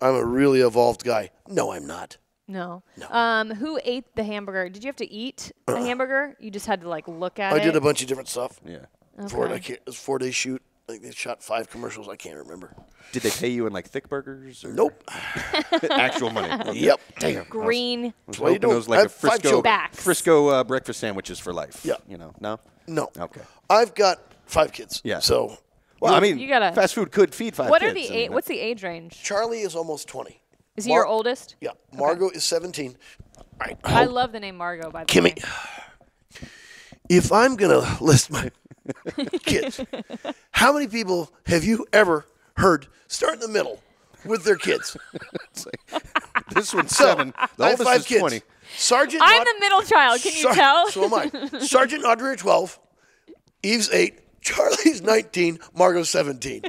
I'm a really evolved guy. No, I'm not. No. Who ate the hamburger? Did you have to eat a hamburger? You just had to look at it? I did a bunch of different stuff. Yeah. Okay. It was a 4-day shoot. They shot 5 commercials. I can't remember. Did they pay you in thick burgers? Or? Nope. Actual money. Okay. Yep. Damn. Green. What are you doing? Those like a Frisco breakfast sandwiches for life. Yeah. No? No. Okay. I've got 5 kids. Yeah. So. Well, you gotta, fast food could feed 5 kids. What's the age range? Charlie is almost 20. Is he your oldest? Yeah. Margot is 17. I love the name Margot, by the way. Kimmy, if I'm going to list my kids, how many people have you ever heard start in the middle with their kids? This one's 7. The I have 5 oldest is kids. 20. Sergeant. I'm the middle child. Can you tell? So am I. Sergeant Audrey 12. Eve's 8. Charlie's 19. Margot's 17.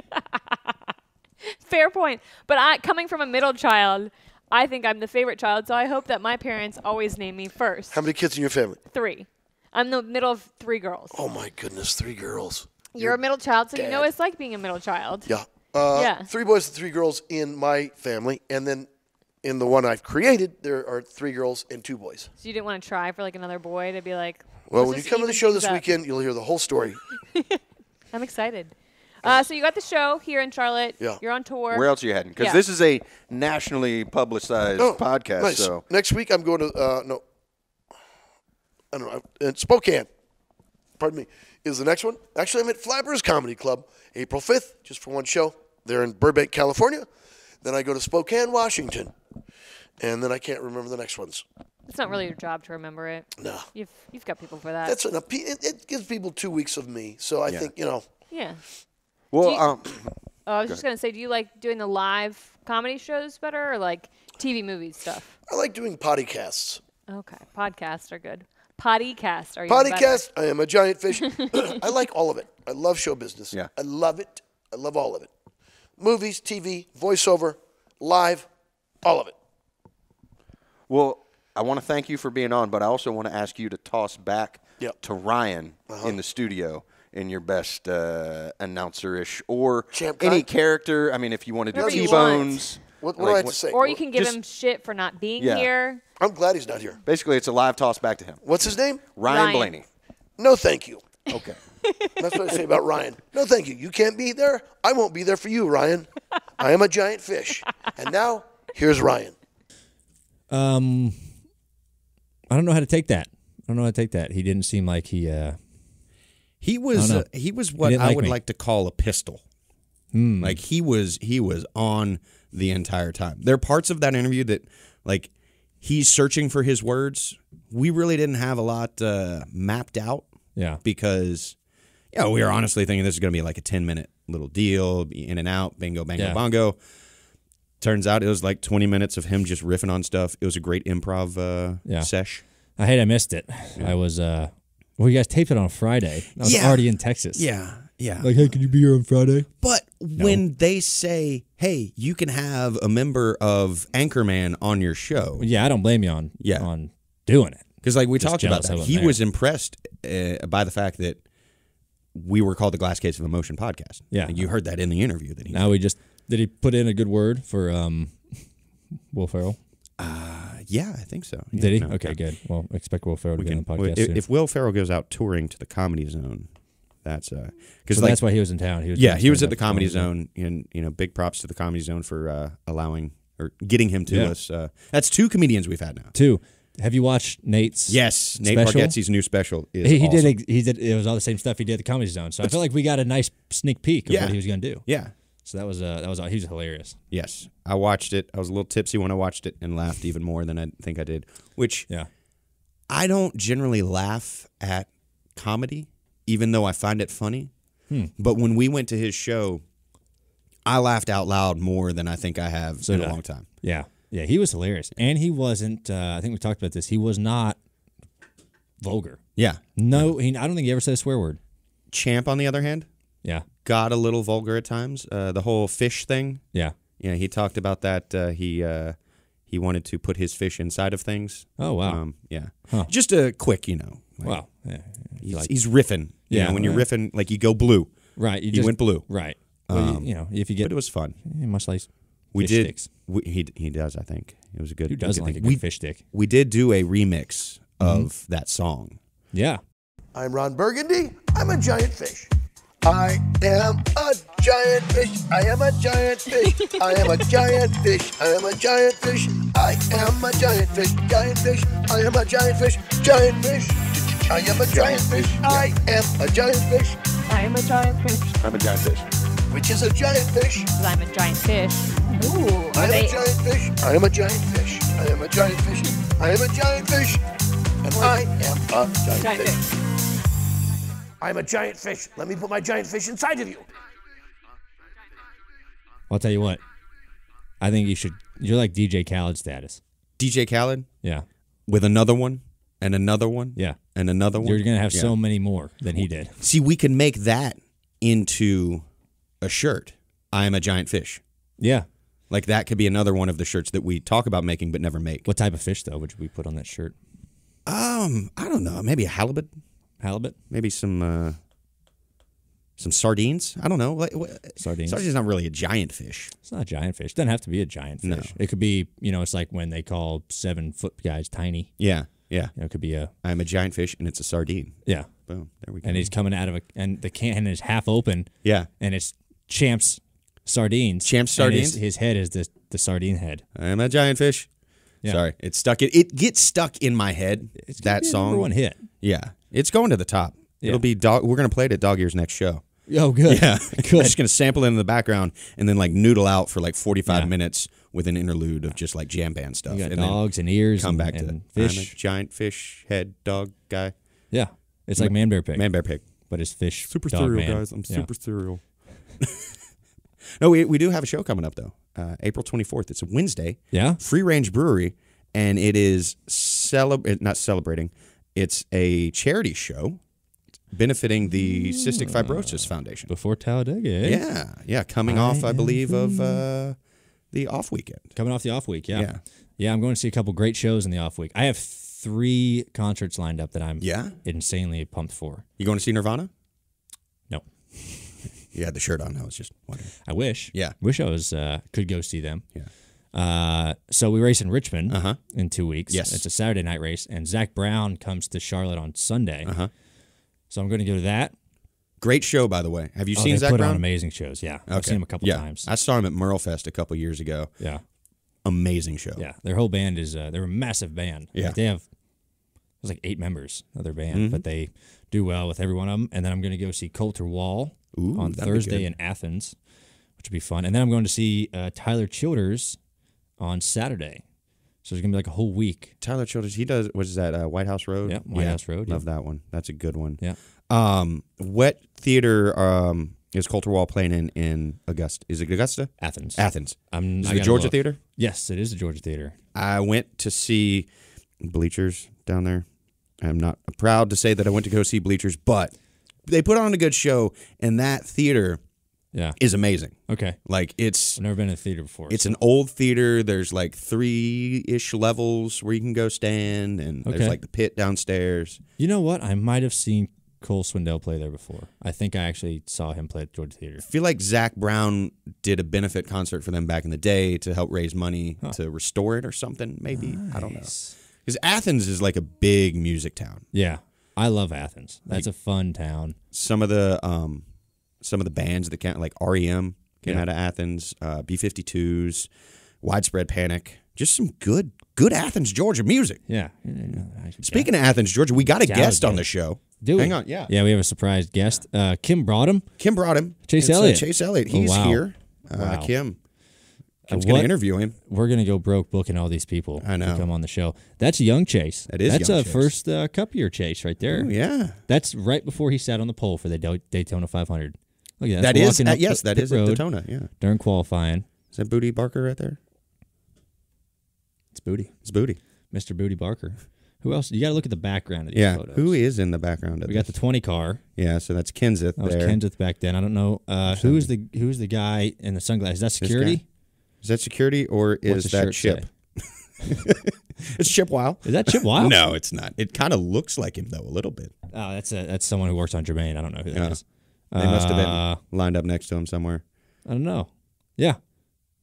Fair point. But coming from a middle child, I think I'm the favorite child, so I hope that my parents always name me first. How many kids in your family? 3. I'm the middle of 3 girls. Oh, my goodness. 3 girls. You're a middle child, so dad. you know what it's like being a middle child. Yeah. 3 boys and 3 girls in my family, and then in the one I've created, there are 3 girls and 2 boys. So you didn't want to try for another boy to be like, well, when you come to the show this weekend, you'll hear the whole story. I'm excited. So you got the show here in Charlotte. Yeah. You're on tour. Where else are you heading? Because this is a nationally publicized podcast. Nice. So next week I'm going to I don't know. In Spokane. Pardon me. Is the next one? Actually, I'm at Flappers Comedy Club, April 5th, just for one show. They're in Burbank, California. Then I go to Spokane, Washington, and then I can't remember the next ones. It's not really your job to remember it. No. You've got people for that. That's enough. It gives people 2 weeks of me, so I think Yeah. well, I was just going to say, do you like doing the live comedy shows better or like TV movie stuff? I like doing podcasts. Okay. Podcasts are good. Podcast are you Podcast, I am a giant fish. I like all of it. I love show business. Yeah. I love it. I love all of it. Movies, TV, voiceover, live, all of it. Well, I want to thank you for being on, but I also want to ask you to toss back to Ryan in the studio in your best announcer-ish or any character. I mean, if you want to do T-Bones. What do I have to say? Or you can give him shit for not being here. I'm glad he's not here. Basically, it's a live toss back to him. What's his name? Ryan Blaney. No, thank you. Okay. That's what I say about Ryan. No, thank you. You can't be there. I won't be there for you, Ryan. I am a giant fish. And now, here's Ryan. I don't know how to take that. He didn't seem like he was what I would like to call a pistol. Like he was on the entire time. There are parts of that interview that, like, he's searching for his words. We really didn't have a lot mapped out. Yeah. Because, we were honestly thinking this is going to be like a 10-minute little deal, be in and out, bingo, bango, bongo. Turns out it was like 20 minutes of him just riffing on stuff. It was a great improv sesh. I hate I missed it. I was, you guys taped it on Friday. I was already in Texas. Yeah. Like, hey, can you be here on Friday? But when they say, hey, you can have a member of Anchorman on your show. Yeah, I don't blame you on doing it. Because like we Just talked about jealous I that. wasn't He was impressed by the fact that we were called the Glass Case of Emotion podcast. Yeah. And you heard that in the interview. That he Now did he put in a good word for Will Ferrell? Yeah, I think so. Yeah, Did he? no, okay, good. Well, expect Will Ferrell to be on the If, podcast soon. if Will Ferrell goes out touring to the Comedy Zone, that's because so that's why he was in town. He was at the Comedy Zone, and big props to the Comedy Zone for allowing or getting him to us. That's 2 comedians we've had now. 2. Have you watched Nate's? Yes, Nate special? Bargatze's new special is he awesome. did. It was all the same stuff he did at the Comedy Zone. So I feel like we got a nice sneak peek of what he was going to do. Yeah. So that was he was hilarious. Yes, I watched it. I was a little tipsy when I watched it and laughed even more than I think I did. Which I don't generally laugh at comedy, even though I find it funny. But when we went to his show, I laughed out loud more than I think I have in a long time. Yeah, he was hilarious, and he wasn't. I think we talked about this. He was not vulgar. Yeah, no, I don't think he ever said a swear word. Champ, on the other hand, got a little vulgar at times. The whole fish thing. Yeah, he talked about that. He wanted to put his fish inside of things. Oh wow. Just a quick, wow. Yeah. He's riffing. You know, when you're riffing, like you go blue. Right. You went blue. Right. Well, if you get. But it was fun. Much like we fish did. Sticks. He does. I think it was a good. Who doesn't like a good fish stick? We did do a remix of that song. Yeah. I'm Ron Burgundy. I'm a giant fish. I am a giant fish. I am a giant fish. I am a giant fish. I am a giant fish. I am a giant fish. Giant fish. I am a giant fish. Giant fish. I am a giant fish. I am a giant fish. I am a giant fish. I'm a giant fish. Which is a giant fish. 'Cause I'm a giant fish. Ooh. I am a giant fish. I am a giant fish. I am a giant fish. I am a giant fish. And I am a giant fish. I'm a giant fish. Let me put my giant fish inside of you. I'll tell you what. I think you're like DJ Khaled status. DJ Khaled? Yeah. With another one and another one? Yeah. And another one? You're going to have so many more than he did. See, we can make that into a shirt. I am a giant fish. Yeah. Like that could be another one of the shirts that we talk about making but never make. What type of fish, though, would we put on that shirt? I don't know. Maybe a halibut? Halibut? Maybe some sardines? I don't know. Sardines. Sardines is not really a giant fish. It's not a giant fish. It doesn't have to be a giant fish. No. It could be, it's like when they call 7-foot guys tiny. Yeah, yeah. It could be I'm a giant fish and it's a sardine. Yeah. Boom. There we go. And he's coming out of and the can is half open. Yeah. And it's Champ's sardines. Champ's sardines? His head is the sardine head. I'm a giant fish. Yeah. Sorry. It's stuck. It gets stuck in my head, that song. Number one hit. Yeah. It's going to the top. Yeah. It'll be we're going to play it at Dog Ears next show. Oh, good. Yeah. Good. I'm just going to sample it in the background and then like noodle out for like 45 minutes with an interlude of just like jam band stuff. You got and dogs and ears come back and to fish. I'm a giant fish head dog guy. Yeah. It's like Man Bear Pig. Man Bear Pig. But it's fish. Super dog cereal, man. guys. I'm super cereal. No, we do have a show coming up, though. April 24th. It's a Wednesday. Yeah. Free Range Brewery. And it is not celebrating. It's a charity show benefiting the Cystic Fibrosis Foundation. Before Talladega, eh? Yeah. Yeah. Coming off, I believe, of the off weekend. Coming off the off week, yeah. Yeah, I'm going to see a couple great shows in the off week. I have 3 concerts lined up that I'm insanely pumped for. You going to see Nirvana? No. You had the shirt on. I was just wondering. I wish. Yeah. Wish I was could go see them. Yeah. So we race in Richmond in 2 weeks. Yes. It's a Saturday night race, and Zach Brown comes to Charlotte on Sunday. So I'm going to go to that. Great show, by the way. Have you seen Zach Brown? They Brown? put on amazing shows, yeah. Okay. I've seen him a couple times. I saw him at Merlefest a couple years ago. Yeah. Amazing show. Yeah. Their whole band is, they're a massive band. Yeah. Like they have, there's like 8 members of their band, but they do well with every one of them. And then I'm going to go see Coulter Wall on Thursday in Athens, which would be fun. And then I'm going to see Tyler Childers on Saturday. So there's gonna be like a whole week. Tyler Childers, he does. What is that? White House Road. Yeah, White House Road. Love that one. That's a good one. Yeah. What theater is Coulter Wall playing in Augusta? Is it Augusta? Athens. Athens. Is it I the gotta Georgia look. Theater? Yes, it is the Georgia Theater. I went to see Bleachers down there. I'm not proud to say that I went to go see Bleachers, but they put on a good show, and that theater is amazing. Okay. Like I've never been in a theater before. It's an old theater. There's like 3-ish levels where you can go stand, and there's like the pit downstairs. You know what? I might have seen Cole Swindell play there before. I think I actually saw him play at Georgia Theater. I feel like Zach Brown did a benefit concert for them back in the day to help raise money to restore it or something, maybe. Nice. I don't know. Because Athens is like a big music town. Yeah. I love Athens. That's a fun town. Some of the bands that came, like REM came out of Athens, B-52s, Widespread Panic. Just some good Athens, Georgia music. Yeah. Speaking of Athens, Georgia, we got a guest on the show. Hang on, yeah, we have a surprise guest. Kim brought him. Chase Elliott. Chase Elliott. He's here. Wow. Kim's going to interview him. We're going to go broke booking all these people to come on the show. That's young Chase. That's a first Cup year Chase right there. Oh, yeah. That's right before he sat on the pole for the Daytona 500. Look at that. That is at Daytona. Yeah. During qualifying. Is that Booty Barker right there? It's Booty. Mr. Booty Barker. Who else? You got to look at the background of these photos. Who is in the background of We got the 20 car. Yeah, so that's Kenseth there. That was Kenseth back then. I don't know. Who's the guy in the sunglasses? Is that security? Is that security or is that Chip? It's Chip Weil. Is that Chip Weil? No, it's not. It kind of looks like him, though, a little bit. Oh, that's someone who works on Jermaine. I don't know who that is. They must have been lined up next to him somewhere. I don't know. Yeah.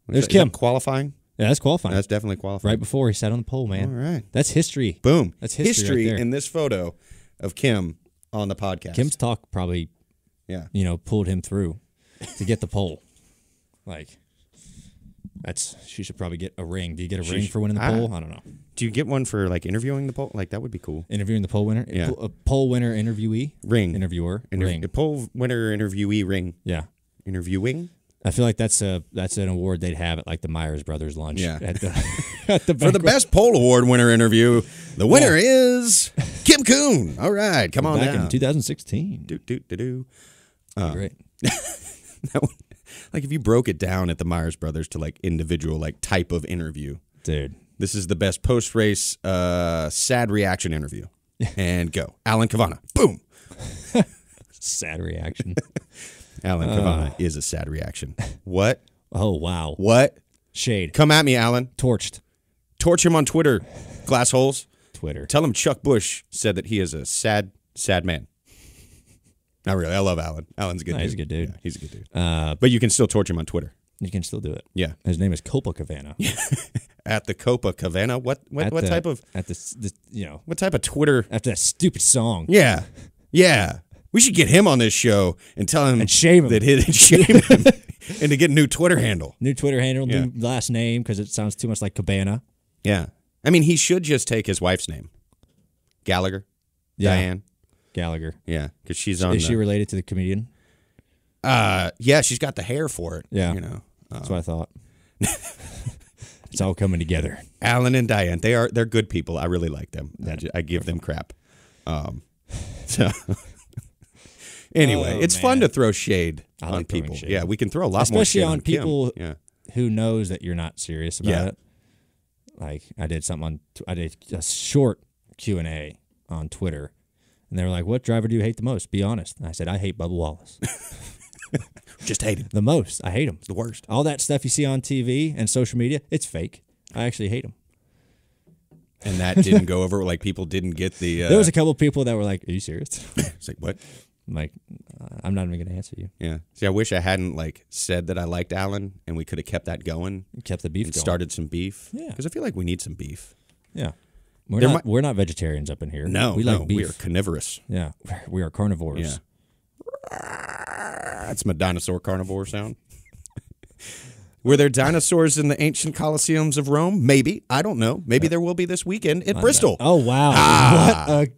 There's Kim. Is that qualifying? Yeah, that's qualifying. That's definitely qualifying. Right before he sat on the pole, man. All right. That's history. Boom. That's history right there. In this photo of Kim on the podcast. Kim's talk probably, pulled him through to get the pole. Like, she should probably get a ring. Do you get a ring for winning the pole? I don't know. Do you get one for, like, interviewing the pole? Like, that would be cool. Interviewing the pole winner? Yeah. A pole winner interviewee? Ring. Interviewer? Ring. A pole winner interviewee ring. Yeah. Interviewing? I feel like that's an award they'd have at like the Myers Brothers lunch. Yeah. At the for the best pole award winner interview, the winner is Kim Kuhn. All right, come on back down. in 2016. Great. Like if you broke it down at the Myers Brothers to like individual like type of interview, dude, this is the best post race sad reaction interview. And go, Alan Cavanna. Boom. Sad reaction. Alan Cavanna is a sad reaction. What? Oh, wow. What? Shade. Come at me, Alan. Torched. Torch him on Twitter, glassholes. Twitter. Tell him Chuck Bush said that he is a sad, sad man. Not really. I love Alan. Alan's a good dude. He's a good dude. Yeah, he's a good dude. But you can still torch him on Twitter. You can still do it. Yeah. His name is Copa Cavanna. At the Copa Cavanna? What type of... At the what type of Twitter... After that stupid song. Yeah. Yeah. We should get him on this show and tell him... And shame him. Shame him. And to get a new Twitter handle. New last name, because it sounds too much like Cabana. Yeah. I mean, he should just take his wife's name. Gallagher. Yeah. Diane. Gallagher. Yeah, because she's on... Is she related to the comedian? Yeah, she's got the hair for it. Yeah. That's what I thought. It's all coming together. Alan and Diane, they're good people. I really like them. I give them crap. So... Anyway, it's fun to throw shade on people. Shade. Yeah, we can throw a lot more shade on people who knows that you're not serious about it. Like I did a short Q&A on Twitter, and they were like, "What driver do you hate the most? Be honest." And I said, "I hate Bubba Wallace." Just hate him the most. I hate him. It's the worst. All that stuff you see on TV and social media, it's fake. I actually hate him. And that didn't go over. Like people didn't get the. There was a couple of people that were like, "Are you serious?" It's like what? I'm like, I'm not even going to answer you. Yeah. See, I wish I hadn't like said that I liked Alan, and we could have kept that going. Kept the beef and going. Started some beef. Yeah. Because I feel like we need some beef. Yeah. We're not vegetarians up in here. No, we like beef. We are carnivorous. Yeah. We are carnivores. Yeah. That's my dinosaur carnivore sound. Were there dinosaurs in the ancient Colosseums of Rome? Maybe. I don't know. Maybe there will be this weekend at Bristol. Oh, wow. What a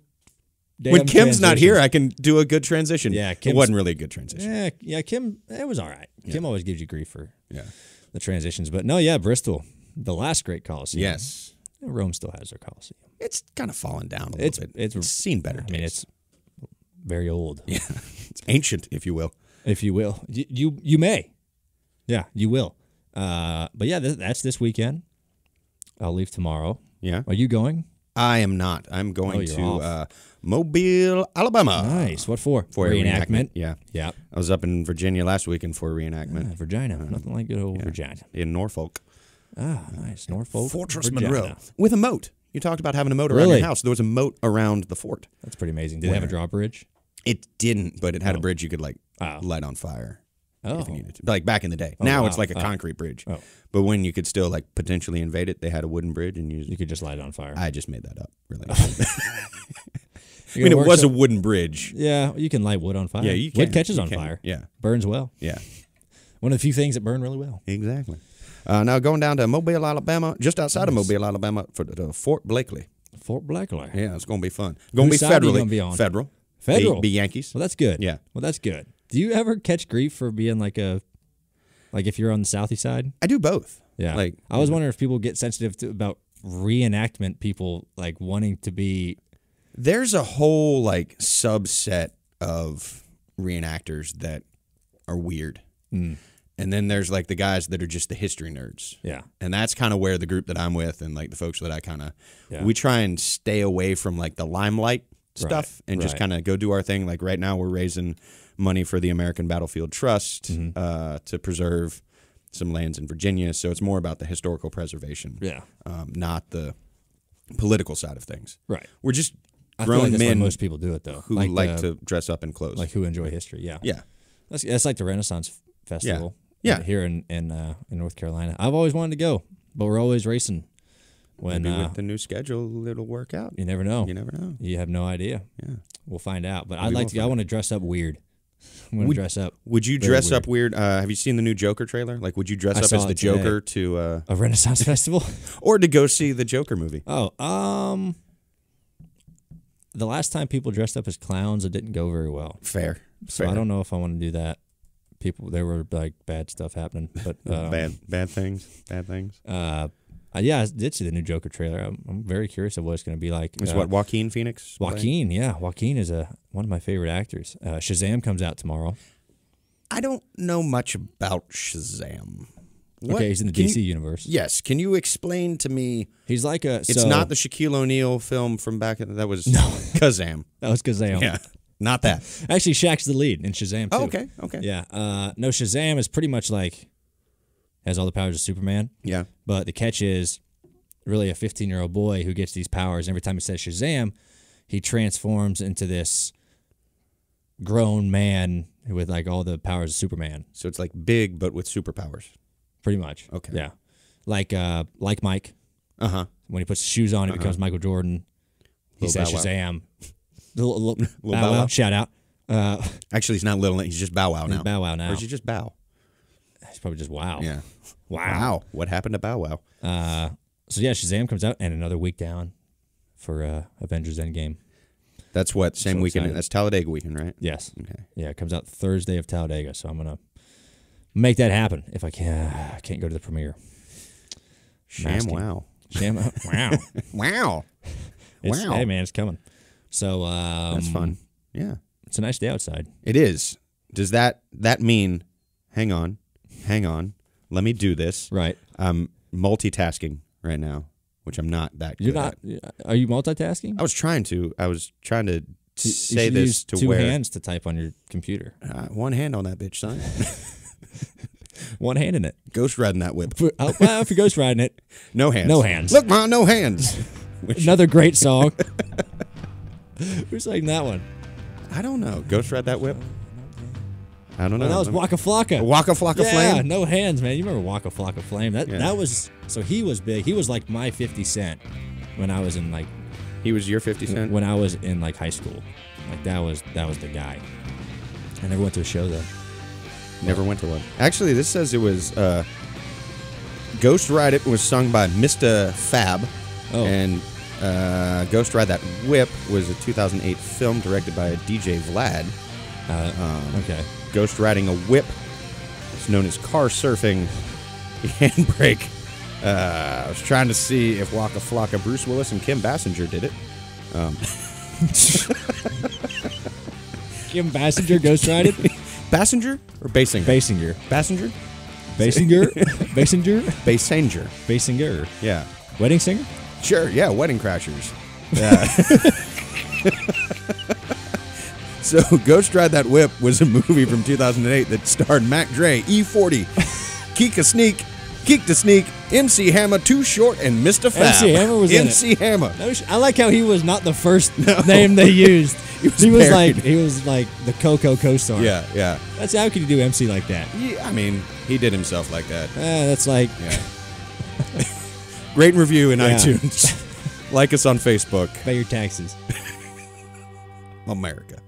when Kim's not here, I can do a good transition. Yeah, it wasn't really a good transition. Yeah, Kim, it was all right. Yeah. Kim always gives you grief for the transitions. But no, Bristol, the last great Coliseum. Yes. Rome still has their Coliseum. It's kind of fallen down a little bit. It's seen better days. I mean, it's very old. Yeah, it's ancient, if you will. If you will. You may. Yeah, you will. But yeah, that's this weekend. I'll leave tomorrow. Yeah. Are you going? I am not. I'm going to Mobile, Alabama. Nice. What for? For a reenactment. Yeah. Yeah. I was up in Virginia last weekend for a reenactment. Virginia. Nothing like good old Virginia. In Norfolk. Ah, nice. Norfolk. Fortress Virginia. Monroe. With a moat. You talked about having a moat around your house. There was a moat around the fort. That's pretty amazing. Did it have a drawbridge? It didn't, but it had a bridge you could light on fire. Oh. If you needed to. Like back in the day. Now it's like a concrete bridge. Oh. But when you could still like potentially invade it, they had a wooden bridge and you could just light it on fire. I just made that up, really. I mean, it was a wooden bridge. Yeah, you can light wood on fire. Yeah, you can. Wood catches on fire. Yeah. Burns well. Yeah. One of the few things that burn really well. Exactly. Now going down to Mobile, Alabama, just outside of Mobile, Alabama, for Fort Blakely. Fort Blakely. Yeah, it's going to be fun. Going to be federally. Federal. Be Yankees. Well, that's good. Yeah. Well, that's good. Do you ever catch grief for being like if you're on the Southie side? I do both. Yeah. Like I was wondering if people get sensitive about reenactment people like wanting to be. There's a whole like subset of reenactors that are weird. Mm. And then there's like the guys that are just the history nerds. Yeah. And that's kind of where the group that I'm with and like the folks that I kind of, we try and stay away from like the limelight stuff and just kind of go do our thing. Like right now we're raising money for the American Battlefield Trust to preserve some lands in Virginia. So it's more about the historical preservation. Yeah. Not the political side of things. Right. We're just grown grown like that's men why most people do it though. Who like to dress up in clothes. Like who enjoy history. Yeah. Yeah. That's like the Renaissance Festival. Yeah. Here in North Carolina. I've always wanted to go, but we're always racing. When maybe with the new schedule, it'll work out. You never know. You never know. You have no idea. Yeah. We'll find out. But I'd like to go. I want to dress up weird. I'm going to dress up. Would you dress up weird? Have you seen the new Joker trailer? Like, would you dress up as the Joker to a Renaissance Festival? Or to go see the Joker movie? Oh, the last time people dressed up as clowns, it didn't go very well. Fair. So I don't know if I want to do that. There were like bad stuff happening, but bad things. Yeah, I did see the new Joker trailer. I'm very curious of what it's going to be like. It's what Joaquin Phoenix. Joaquin, yeah, Joaquin is one of my favorite actors. Shazam comes out tomorrow. I don't know much about Shazam. Okay, he's in the DC universe. Yes, can you explain to me? He's like It's not the Shaquille O'Neal film from back in that was Kazam. That was Kazam. Yeah. Not that. Actually, Shaq's the lead in Shazam, too. Oh, okay. Yeah. No, Shazam is pretty much like, has all the powers of Superman. Yeah. But the catch is really a 15-year-old boy who gets these powers. Every time he says Shazam, he transforms into this grown man with like all the powers of Superman. So it's like big, but with superpowers. Pretty much. Okay. Yeah. Like Mike. Uh-huh. When he puts shoes on, he becomes Michael Jordan. He says Shazam. Little Bow Wow. Shout out. Actually, he's not little. He's just Bow Wow now. He's Bow Wow now. Or is he just Bow? He's probably just Wow. Yeah. Wow. What happened to Bow Wow? So yeah, Shazam comes out, and another week down for Avengers Endgame. That's what same weekend. Excited. That's Talladega weekend, right? Yes. Okay. Yeah, it comes out Thursday of Talladega, so I'm gonna make that happen if I can. I can't go to the premiere. Wow. Wow. Wow. Wow. Hey man, it's coming. So that's fun. Yeah. It's a nice day outside. It is. Does that mean hang on, let me do this. Right. I'm multitasking right now, which I'm not that good You're not at. Are you multitasking? I was trying to say you this use to two where hands to type on your computer. One hand on that bitch, son. One hand in it. Ghost riding that whip. Well, if you're ghost riding it, no hands. No hands. Look, Ma, no hands. Another great song. Who's saying that one? I don't know. Ghost ride that whip? I don't know. Well, that was Waka Flocka. Waka Flocka Flame? Yeah, no hands, man. You remember Waka Flocka Flame? That was, so he was big. He was like my 50 Cent when I was in like. He was your 50 Cent? When I was in like high school. Like that was the guy. I never went to a show though. Never went to one. Actually, this says it was Ghost Ride It was sung by Mr. Fab. Oh. And Ghost Ride That Whip was a 2008 film directed by DJ Vlad. Okay. Ghost Riding a Whip is known as car surfing. The handbrake I was trying to see if Waka Flocka, Bruce Willis, and Kim Basinger did it. Kim Basinger ghostwrited? Basinger or Basinger? Basinger. Basinger? Basinger? Basinger? Basinger. Basinger. Yeah. Wedding singer? Sure, yeah, Wedding Crashers. Yeah. So, Ghost Ride That Whip was a movie from 2008 that starred Mac Dre, E40, Keek the Sneak, MC Hammer, Too Short, and Mr. Fab. MC Hammer was in it. MC Hammer. I like how he was not the first name they used. He was like the Coco co-star. Yeah, yeah. That's how could you do MC like that? Yeah, I mean, he did himself like that. That's like Rate and review in iTunes. Like us on Facebook. Pay your taxes. America.